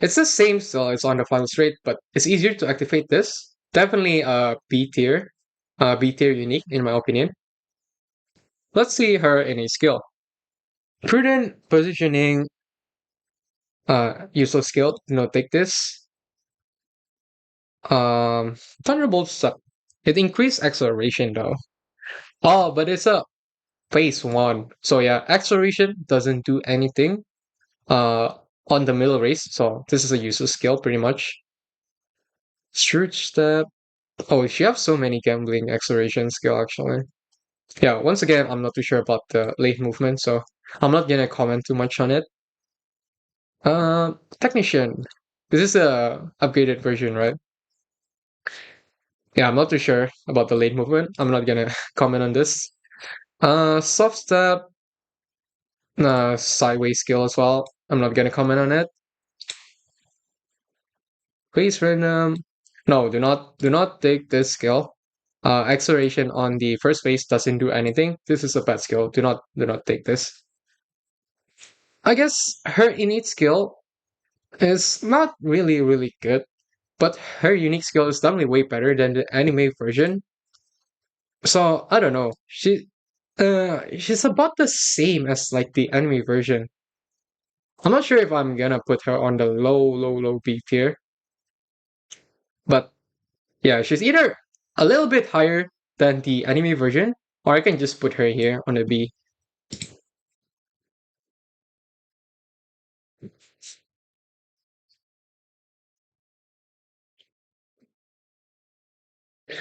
It's the same still, it's on the final straight, but it's easier to activate this. Definitely B tier unique in my opinion. Let's see her in a skill. Prudent positioning, useless skill. No, take this. Thunderbolt suck. It increased acceleration though. Oh, but it's a phase one. So yeah, acceleration doesn't do anything uh on the middle race. So this is a useless skill pretty much. Shrewd step. Oh, she have so many gambling acceleration skill actually. Yeah, once again, I'm not too sure about the late movement, so I'm not gonna comment too much on it. Technician. This is a upgraded version, right? Yeah, I'm not too sure about the late movement. I'm not gonna comment on this. Soft step, sideways skill as well. I'm not gonna comment on it. Please random. No, do not take this skill. Acceleration on the first phase doesn't do anything. This is a bad skill. Do not take this. I guess her innate skill is not really good, but her unique skill is definitely way better than the anime version. So I don't know. She's about the same as like the anime version. I'm not sure if I'm gonna put her on the low B tier, but yeah, she's either a little bit higher than the anime version, or I can just put her here on a B.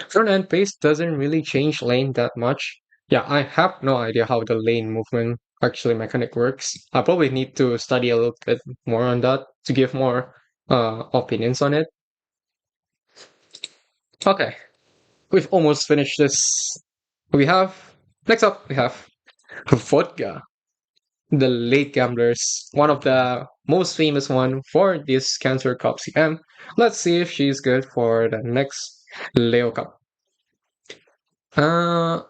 Front end pace doesn't really change lane that much. Yeah, I have no idea how the lane movement actually mechanic works. I probably need to study a little bit more on that to give more opinions on it. Okay, we've almost finished this. We have next up we have vodka, the late gamblers, one of the most famous one for this Cancer Cup CM. Let's see if she's good for the next Leo Cup. Uh,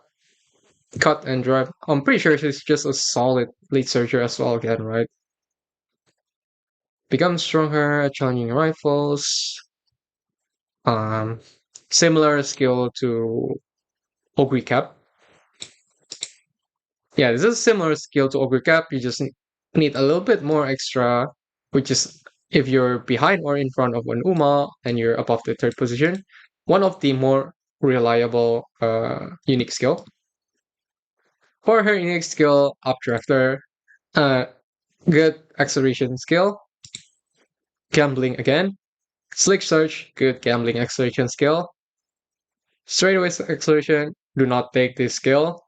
cut and drive. I'm pretty sure she's just a solid lead searcher as well again, right? Becomes stronger at challenging rifles. Um, Similar skill to Ogre Cap. Yeah, this is a similar skill to Ogre Cap. You just need a little bit more extra, which is if you're behind or in front of an Uma and you're above the third position, one of the more reliable unique skill. For her unique skill, Updrafter, uh, good acceleration skill, gambling again, slick search, good gambling acceleration skill, straightaway acceleration, do not take this skill.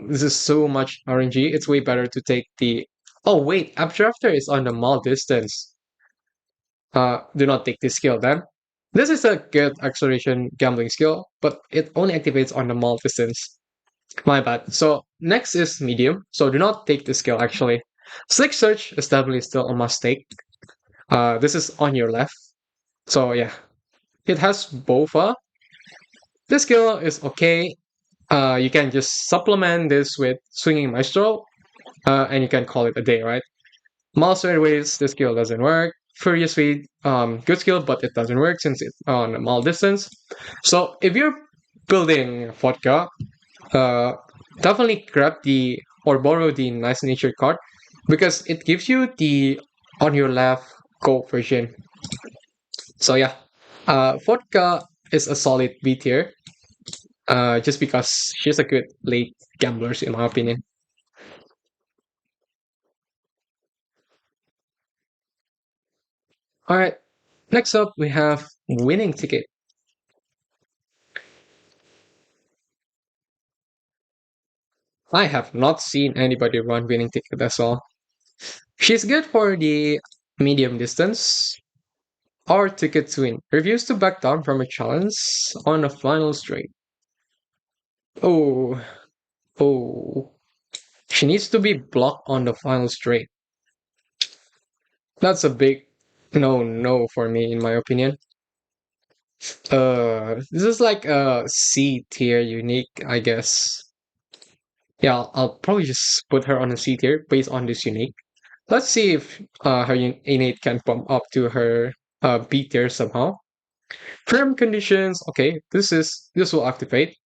This is so much RNG. It's way better to take the. Oh wait, Updrafter is on the mall distance. Do not take this skill then. This is a good acceleration gambling skill, but it only activates on the mall distance. My bad. So next is medium. So do not take this skill actually. Slick search is definitely still a must take. This is on your left. So yeah, it has BOFA. This skill is okay. You can just supplement this with swinging maestro, and you can call it a day, right? Mouse ways, this skill doesn't work. Furious speed, good skill, but it doesn't work since it's on a mall distance. So if you're building vodka, uh, definitely grab the or borrow the nice nature card because it gives you the on your left gold version. So yeah, vodka is a solid B tier, just because she's a good late gambler in my opinion. All right, next up we have winning ticket. I have not seen anybody run winning ticket as well. She's good for the medium distance or ticket to win. Refuse to back down from a challenge on a final straight. Oh, oh. She needs to be blocked on the final straight. That's a big no for me in my opinion. This is like a C tier unique, I guess. Yeah, I'll probably just put her on a C tier based on this unique. Let's see if her innate can bump up to her B tier somehow. Firm conditions. Okay, this will activate.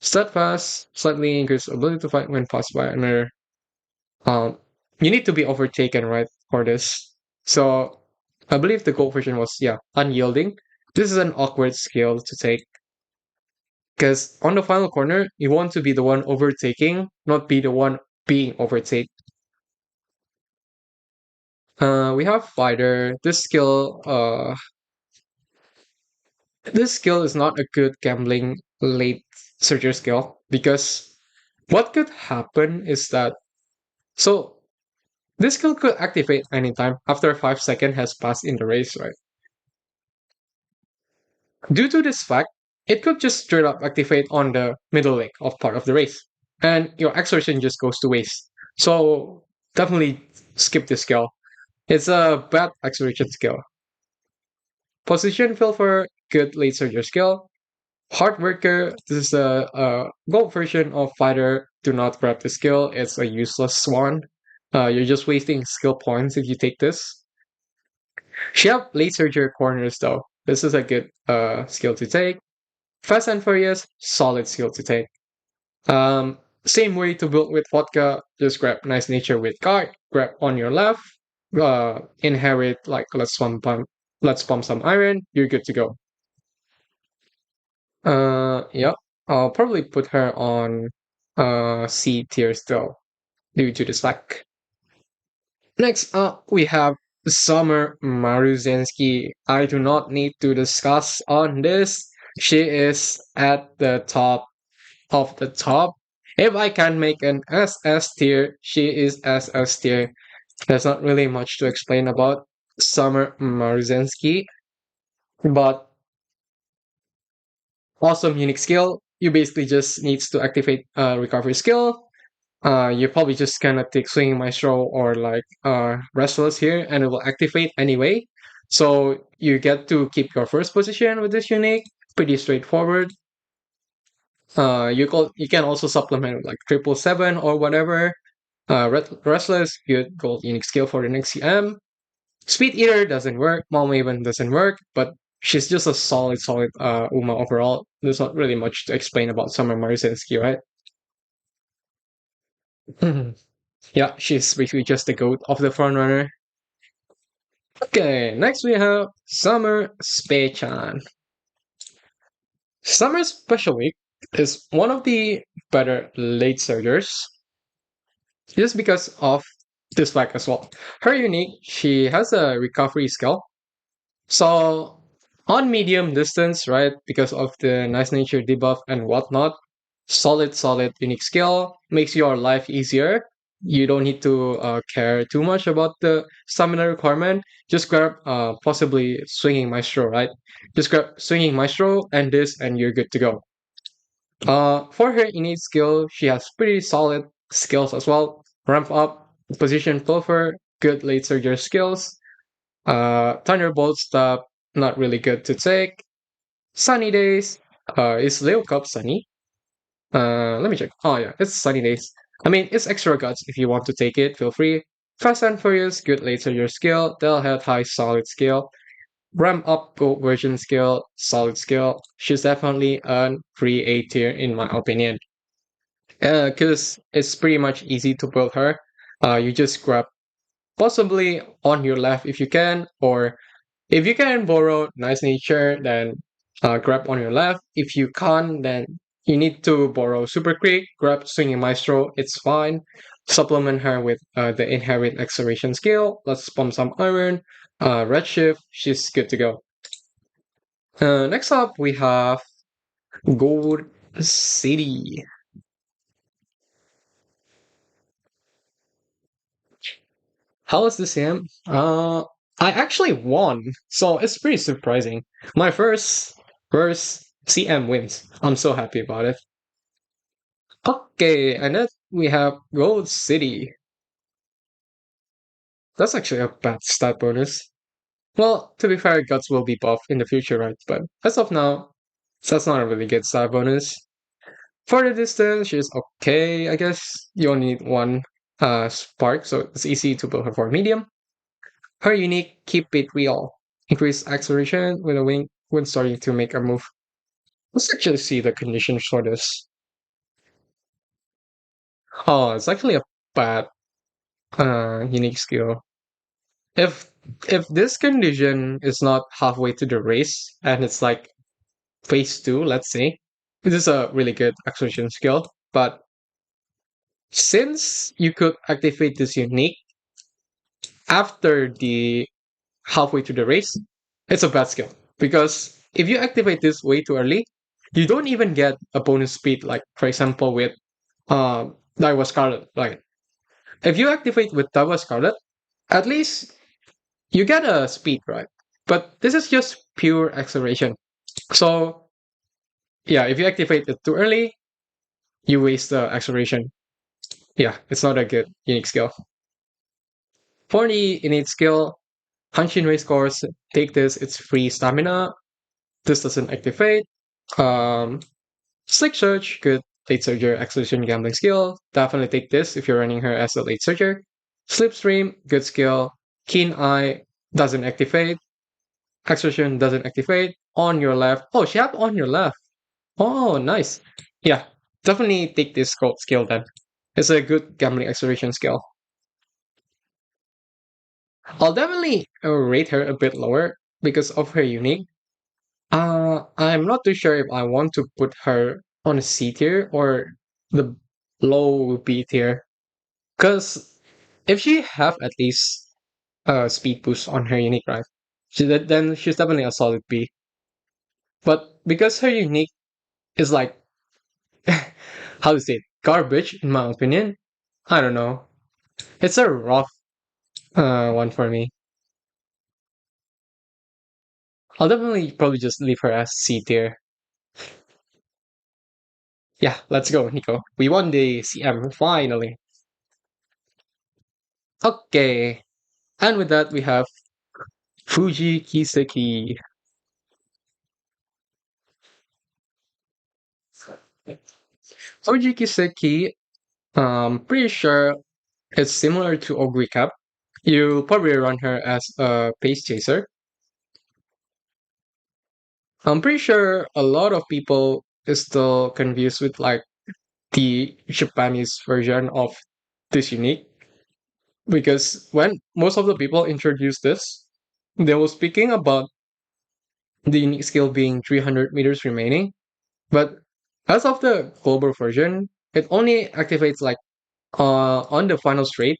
Steadfast, slightly increase ability to fight when passed by another. Um, you need to be overtaken, right, for this. So I believe the gold version was unyielding. This is an awkward skill to take because on the final corner you want to be the one overtaking, not be the one being overtaken. We have fighter. This skill is not a good gambling late searcher skill because what could happen is that so this skill could activate anytime after 5 seconds has passed in the race, right? Due to this fact, it could just straight up activate on the middle leg of part of the race, and your acceleration just goes to waste. So definitely skip this skill. It's a bad acceleration skill. Position fill for good late surger skill. Hard worker, this is a gold version of fighter. Do not grab the skill. It's a useless one. You're just wasting skill points if you take this. She have late surger corners though. This is a good skill to take. Fast and Furious, solid skill to take. Same way to build with vodka. Just grab nice nature with card. Grab on your left. inherit like let's pump some iron, you're good to go. Yep. I'll probably put her on C tier still due to the slack. Next up, we have Summer Maruzensky. I do not need to discuss on this. She is at the top of the top. If I can make an SS tier, she is SS tier. There's not really much to explain about Summer Maruzensky, but awesome unique skill. You basically just needs to activate recovery skill. You're probably just gonna take swinging maestro or like restless here, and it will activate anyway. So you get to keep your first position with this unique. Pretty straightforward. You can also supplement with like 777 or whatever. Restless, good gold unique skill for the next CM. Speed Eater doesn't work. Mom Maven doesn't work, but she's just a solid Uma overall. There's not really much to explain about Summer Marizinski, right? Yeah, she's basically just the goat of the frontrunner. Okay, next we have Summer Spei-chan. Summer Special Week is one of the better late surgers just because of this fact as well. Her unique, she has a recovery skill. So on medium distance, right, because of the nice nature debuff and whatnot, solid unique skill makes your life easier. You don't need to care too much about the stamina requirement. Just grab possibly swinging maestro, right? Just grab swinging maestro and this, and you're good to go. For her innate skill, she has pretty solid skills as well. Ramp up, position pulver, good late surger skills. Thunderbolt stop, not really good to take. Sunny days, is Leo Cup sunny? Let me check. Oh yeah, it's sunny days. I mean, it's extra guts if you want to take it. Feel free. Fast and Furious, good later your skill. They'll have high solid skill. Ramp up gold version skill, solid skill. She's definitely a free A tier in my opinion. Because it's pretty much easy to build her. You just grab possibly on your left if you can, or if you can borrow nice nature, then grab on your left. If you can't, then you need to borrow super quick, grab swinging maestro, it's fine. Supplement her with the inherent acceleration skill. Let's pump some iron. Redshift, she's good to go. Next up, we have Gold City. How is this, Sam? I actually won, so it's pretty surprising. My first CM wins. I'm so happy about it. Okay, and then we have Gold City. That's actually a bad stat bonus. Well, to be fair, Guts will be buffed in the future, right? But as of now, that's not a really good stat bonus. For the distance, she's okay, I guess. You only need one spark, so it's easy to build her for medium. Her unique, keep it real. Increase acceleration with a wing when starting to make a move. Let's actually see the conditions for this. Oh, it's actually a bad unique skill. If if this condition is not halfway to the race and it's like phase two, let's say, this is a really good acceleration skill. But since you could activate this unique after the halfway to the race, it's a bad skill. Because if you activate this way too early, you don't even get a bonus speed, like for example with Daiwa Scarlet. Like if you activate with Daiwa Scarlet, at least you get a speed, right? But this is just pure acceleration. So yeah, if you activate it too early, you waste the acceleration. Yeah, it's not a good unique skill. For the innate skill, Hanshin Race Course, take this, it's free stamina. This doesn't activate. Um, Slick Search, good late surger acceleration gambling skill. Definitely take this if you're running her as a late surger. Slipstream, good skill. Keen Eye doesn't activate. Acceleration doesn't activate. On your left. Oh, she have on your left. Oh, nice. Yeah, definitely take this gold skill then. It's a good gambling acceleration skill. I'll definitely rate her a bit lower because of her unique. I'm not too sure if I want to put her on a C tier or the low B tier. Because if she have at least a speed boost on her unique, right? Then she's definitely a solid B. But because her unique is like, how to say it, garbage, in my opinion, I don't know. It's a rough one for me. I'll definitely probably just leave her as C tier. Yeah, let's go, Nico. We won the CM finally. Okay, and with that we have Fuji Kiseki. Fuji Kiseki, pretty sure it's similar to Ogrecap. You'll probably run her as a pace chaser. I'm pretty sure a lot of people is still confused with like the Japanese version of this unique because when most of the people introduced this, they were speaking about the unique skill being 300 meters remaining, but as of the global version, it only activates like on the final straight,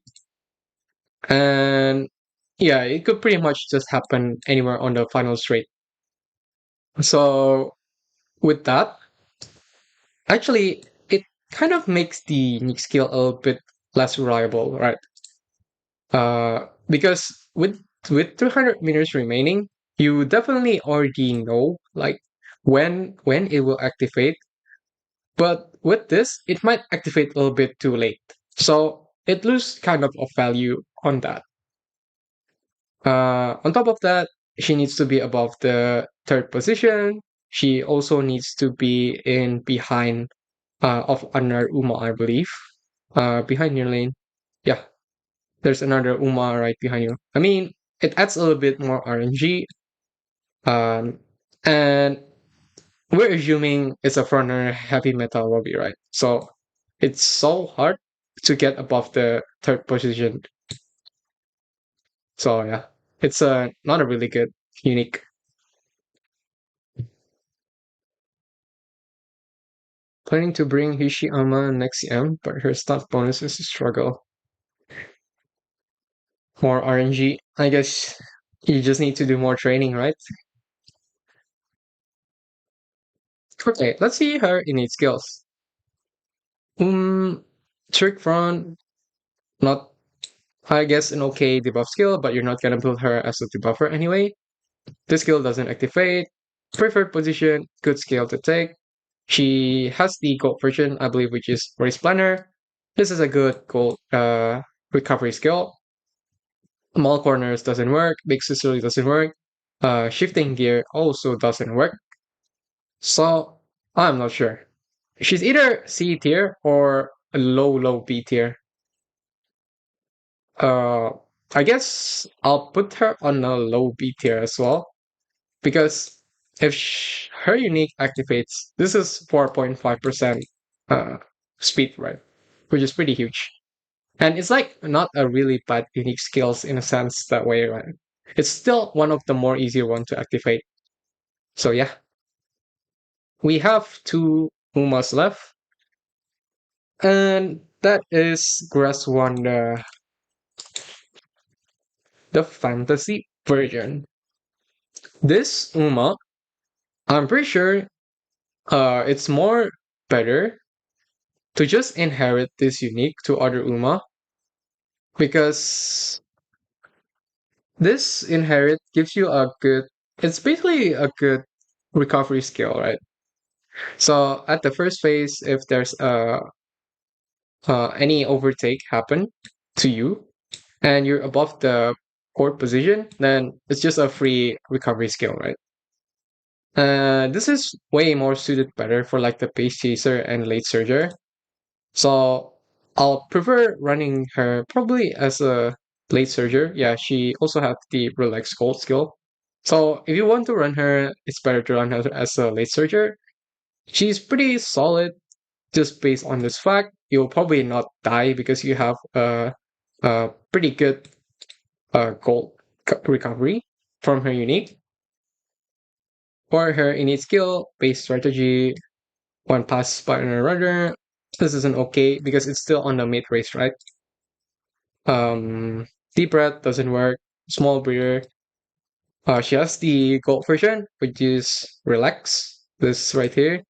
and yeah, it could pretty much just happen anywhere on the final straight. So with that, actually, it kind of makes the unique skill a little bit less reliable, right? Because with 200 meters remaining, you definitely already know like when it will activate. But with this, it might activate a little bit too late. So it loses kind of value on that. On top of that, she needs to be above the third position. She also needs to be in behind of another Uma, I believe. Behind your lane. Yeah, there's another Uma right behind you. I mean, it adds a little bit more RNG. Um, and we're assuming it's a frontrunner heavy metal lobby, right? So it's so hard to get above the third position. So yeah, it's not a really good unique. Planning to bring Hishiyama next CM, but her stuff bonus is a struggle. More RNG. I guess you just need to do more training, right? Okay, let's see her innate skills. Um, Trick Front, not, I guess, an okay debuff skill, but you're not gonna build her as a debuffer anyway. This skill doesn't activate. Preferred position, good skill to take. She has the gold version, I believe, which is Race Planner. This is a good gold recovery skill. Small corners doesn't work. Big sisterly doesn't work. Shifting gear also doesn't work. So I'm not sure. She's either C tier or a low B tier. Uh, I guess I'll put her on a low B tier as well because if her unique activates, this is 4.5% speed, right? Which is pretty huge. And it's like not a really bad unique skills in a sense that way, right? It's still one of the more easier one to activate. So yeah, we have two Umas left, and that is Grass Wonder, the fantasy version. This Uma, I'm pretty sure it's more better to just inherit this unique to other Uma because this inherit gives you a good, it's basically a good recovery skill, right? So at the first phase, if there's any overtake happen to you and you're above the court position, then it's just a free recovery skill, right? This is way more suited better for like the pace chaser and late surger. So I'll prefer running her probably as a late surger. Yeah, she also has the relax gold skill. So if you want to run her, it's better to run her as a late surger. She's pretty solid just based on this fact. You'll probably not die because you have a pretty good gold recovery from her unique or her innate skill based strategy. One pass by another runner. This isn't okay because it's still on the mid race, right? Deep breath doesn't work. Small breather. She has the gold version, which is relax. This right here.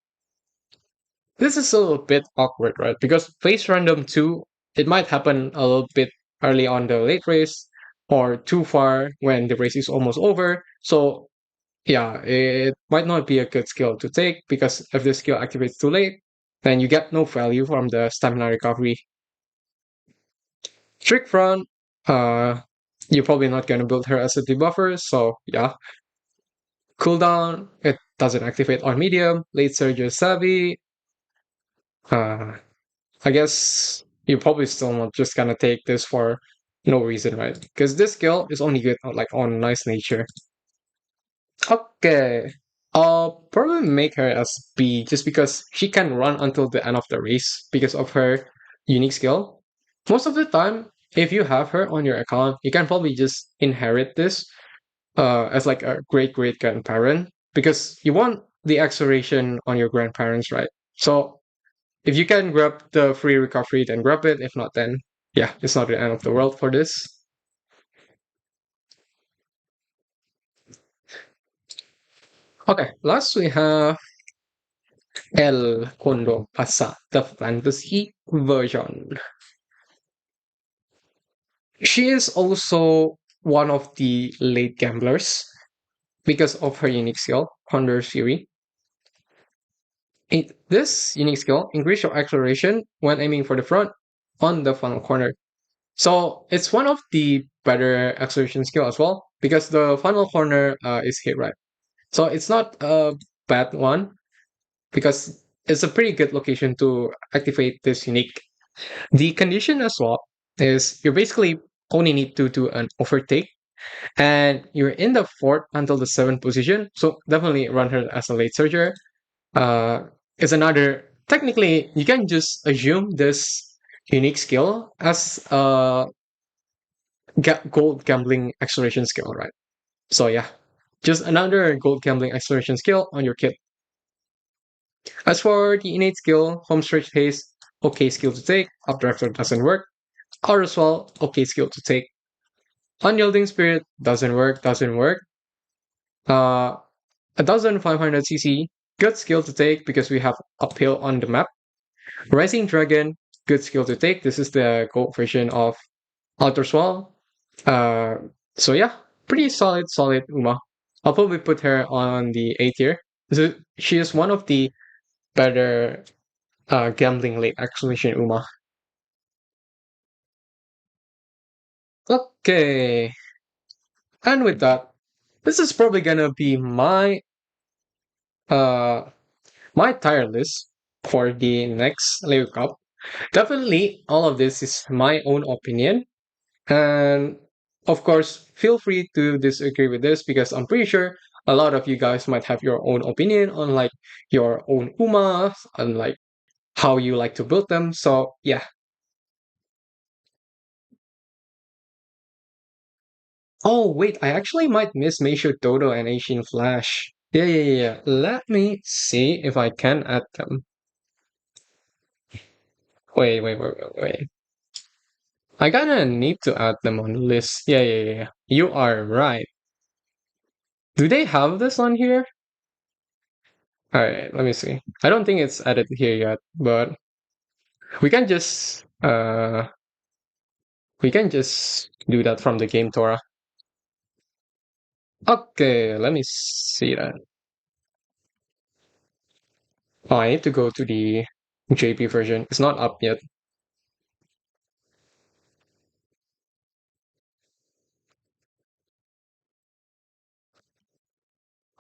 This is a little bit awkward, right? Because face random 2, it might happen a little bit early on the late race or too far when the race is almost over. So yeah, it might not be a good skill to take because if the skill activates too late, then you get no value from the stamina recovery. Trick front, uh, you're probably not going to build her as a debuffer, so yeah. Cooldown, it doesn't activate on medium. Late surge is savvy. Uh, I guess you're probably still not just gonna take this for no reason, right? Because this skill is only good like on nice nature. Okay. I'll probably make her as B just because she can run until the end of the race because of her unique skill. Most of the time, if you have her on your account, you can probably just inherit this as like a great great grandparent because you want the acceleration on your grandparents, right? So if you can grab the free recovery, then grab it. If not, then yeah, it's not the end of the world for this. Okay, last we have El Condor Pasa, the fantasy version. She is also one of the late gamblers because of her unique skill, Condor Fury. This unique skill increase your acceleration when aiming for the front on the final corner. So it's one of the better acceleration skill as well because the final corner is hit right. So it's not a bad one because it's a pretty good location to activate this unique. The condition as well is you basically only need to do an overtake and you're in the fourth until the seventh position. So definitely run her as a late surger. Uh, is another technically you can just assume this unique skill as a gold gambling acceleration skill, right? So yeah, just another gold gambling acceleration skill on your kit. As for the innate skill, home stretch haste, okay skill to take. Updrafter doesn't work. Or as well, okay skill to take. Unyielding spirit doesn't work, doesn't work. Uh, 1500 cc, good skill to take because we have uphill on the map. Rising Dragon, good skill to take. This is the gold version of Outer Swell. Uh, so yeah, pretty solid Uma. I'll probably put her on the A tier. So she is one of the better gambling late acceleration Uma. Okay, and with that, this is probably gonna be uh my tier list for the next Leo Cup. Definitely, all of this is my own opinion. And of course, feel free to disagree with this because I'm pretty sure a lot of you guys might have your own opinion on like your own UMA and like how you like to build them. So yeah. Oh wait, I actually might miss Meishu Dodo and Asian Flash. Yeah. Let me see if I can add them. Wait. I gotta need to add them on the list. Yeah. You are right. Do they have this on here? All right, let me see. I don't think it's added here yet, but we can just do that from the game Torah. Okay, let me see that. Oh, I need to go to the JP version. It's not up yet.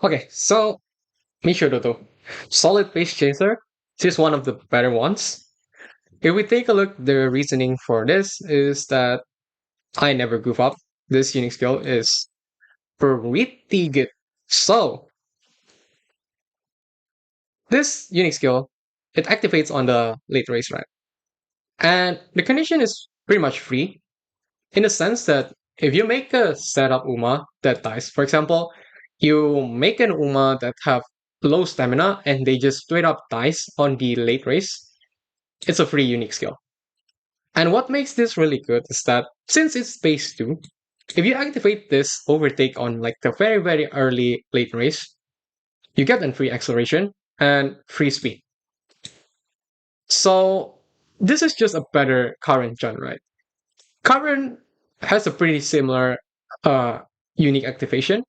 Okay, so Mishodoto. Solid Base Chaser. This is one of the better ones. If we take a look, the reasoning for this is that I never goof up. This unique skill is pretty good. So this unique skill, it activates on the late race, right? And the condition is pretty much free in the sense that if you make a setup Uma that dies, for example, you make an Uma that have low stamina and they just straight up dies on the late race, it's a free unique skill. And what makes this really good is that since it's phase 2, if you activate this overtake on like the very, very early late race, you get a free acceleration and free speed. So this is just a better current gen, right? Current has a pretty similar uh, unique activation,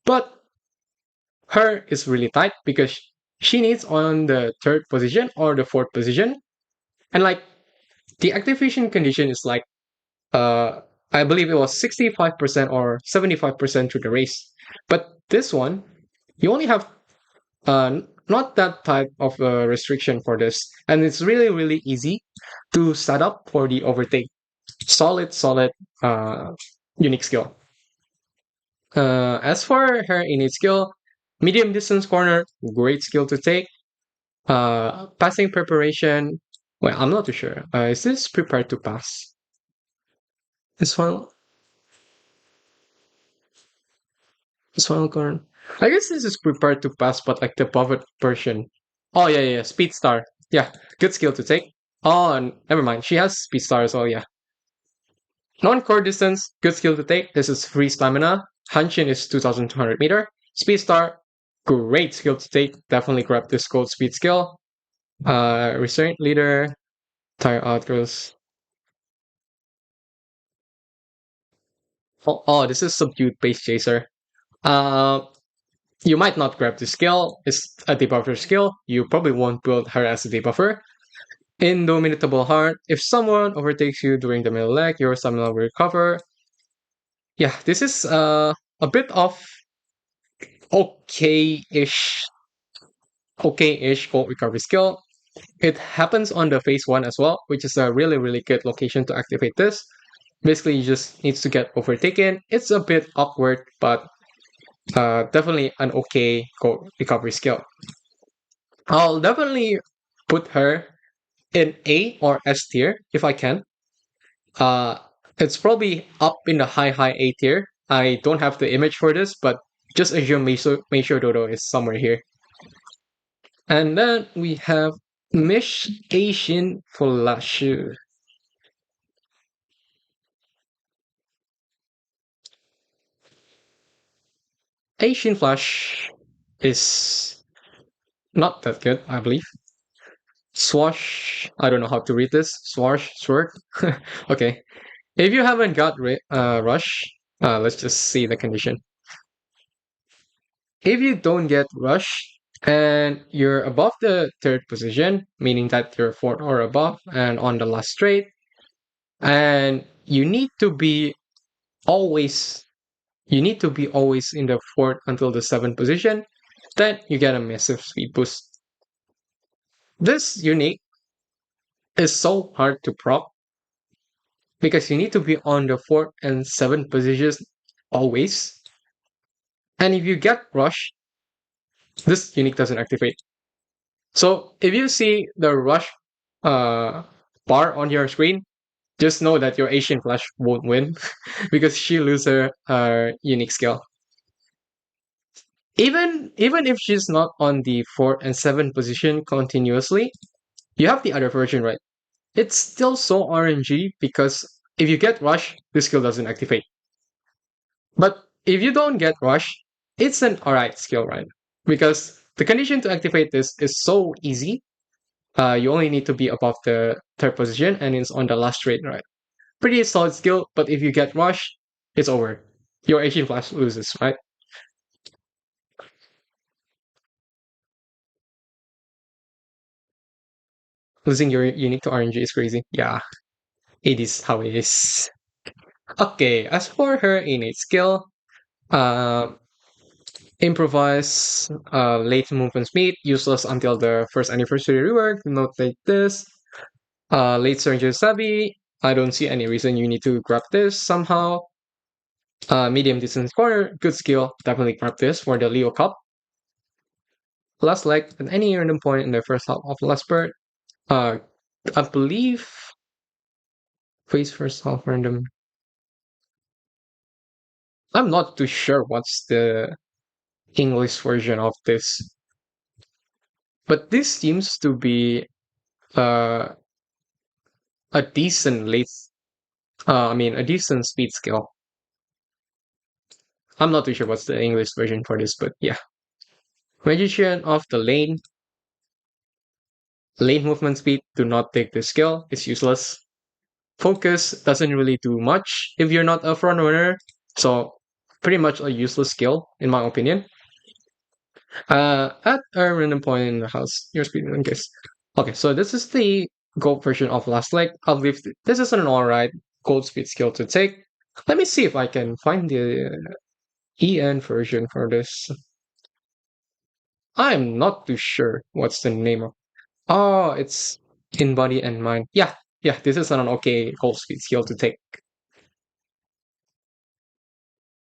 but her is really tight because she needs on the third position or the fourth position. And like the activation condition is like uh I believe it was 65% or 75% through the race. But this one, you only have not that type of restriction for this. And it's really, really easy to set up for the overtake. Solid uh, unique skill. As for her innate skill, medium distance corner, great skill to take. Passing preparation, well, I'm not too sure. Is this prepared to pass? This one, this one corner. I guess this is prepared to pass, but like the pivot version. Oh yeah, Speed Star. Yeah, good skill to take. Oh, and never mind. She has Speed Star as well. Yeah, non-core distance, good skill to take. This is free stamina. Hanshin is 2,200 meter. Speed Star, great skill to take. Definitely grab this gold speed skill. Restraint leader, tire outgrowths. Oh, this is subdued base chaser. Uh, you might not grab this skill. It's a debuffer skill. You probably won't build her as a debuffer. Indomitable Heart. If someone overtakes you during the middle leg, your stamina will recover. Yeah, this is a bit of okay-ish, okay-ish gold recovery skill. It happens on the phase 1 as well, which is a really, really good location to activate this. Basically, you just needs to get overtaken. It's a bit awkward, but definitely an okay gold recovery skill. I'll definitely put her in A or S tier if I can. Uh, it's probably up in the high A tier. I don't have the image for this, but just assume Meisho Dodo is somewhere here. And then we have Mish Asian Flash. Asian Flash is not that good, I believe. Swash, I don't know how to read this. Swash, sword. Okay. If you haven't got Rush, let's just see the condition. If you don't get Rush and you're above the third position, meaning that you're fourth or above and on the last straight, and always you need to be always in the fourth until the seventh position, then you get a massive speed boost. This unique is so hard to proc because you need to be on the fourth and seventh positions always. And if you get Rush, this unique doesn't activate. So if you see the Rush uh, bar on your screen, just know that your Asian Flash won't win because she loses her unique skill. Even if she's not on the fourth and seventh position continuously, you have the other version, right? It's still so RNG because if you get Rush, this skill doesn't activate. But if you don't get Rush, it's an alright skill, right? Because the condition to activate this is so easy. You only need to be above the third position and it's on the last straight, right? Pretty solid skill, but if you get Rush, it's over. Your Asian Flash loses, right? Losing your unique to RNG is crazy. Yeah, it is how it is. Okay, as for her innate skill, uh, improvise, late movement speed, useless until the first anniversary rework. Note like this. Late surgery savvy. I don't see any reason you need to grab this somehow. Medium distance corner, good skill. Definitely grab this for the Leo Cup. Last leg at any random point in the first half of the last spurt. Uh, I believe face first half random. I'm not too sure what's the English version of this, but this seems to be uh, a decent late, a decent speed skill. I'm not too sure what's the English version for this, but yeah. Magician of the lane movement speed, do not take this skill, it's useless. Focus doesn't really do much if you're not a front runner, so pretty much a useless skill, in my opinion. At a random point in the house, your speed in case. Okay, so this is the gold version of Last Leg. I believe this is an alright gold speed skill to take. Let me see if I can find the EN version for this. I'm not too sure what's the name of. Oh, it's in body and mind. Yeah, yeah, this is an okay gold speed skill to take.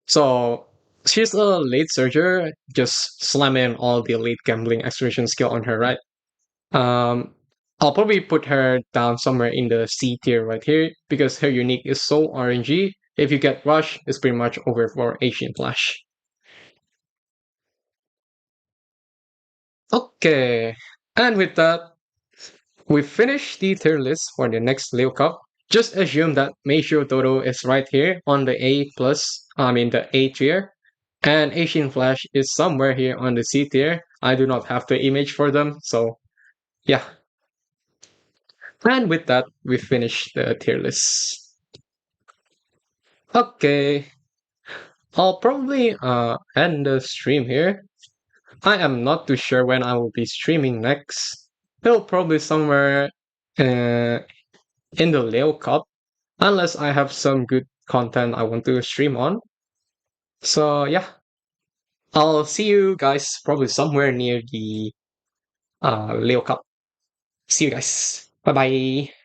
So she's a late surger, just slam in all the late gambling extraction skill on her, right? Um, I'll probably put her down somewhere in the C tier right here because her unique is so RNG. If you get rush, it's pretty much over for Asian Flash. Okay, and with that, we finished the tier list for the next Leo Cup. Just assume that Meishu Dodo is right here on the A plus, the A tier, and Asian Flash is somewhere here on the C tier. I do not have the image for them, so yeah. And with that, we finish the tier list. Okay, I'll probably end the stream here. I am not too sure when I will be streaming next. It'll probably somewhere uh, in the Leo Cup, unless I have some good content I want to stream on. So yeah, I'll see you guys probably somewhere near the Leo Cup. See you guys. Bye bye.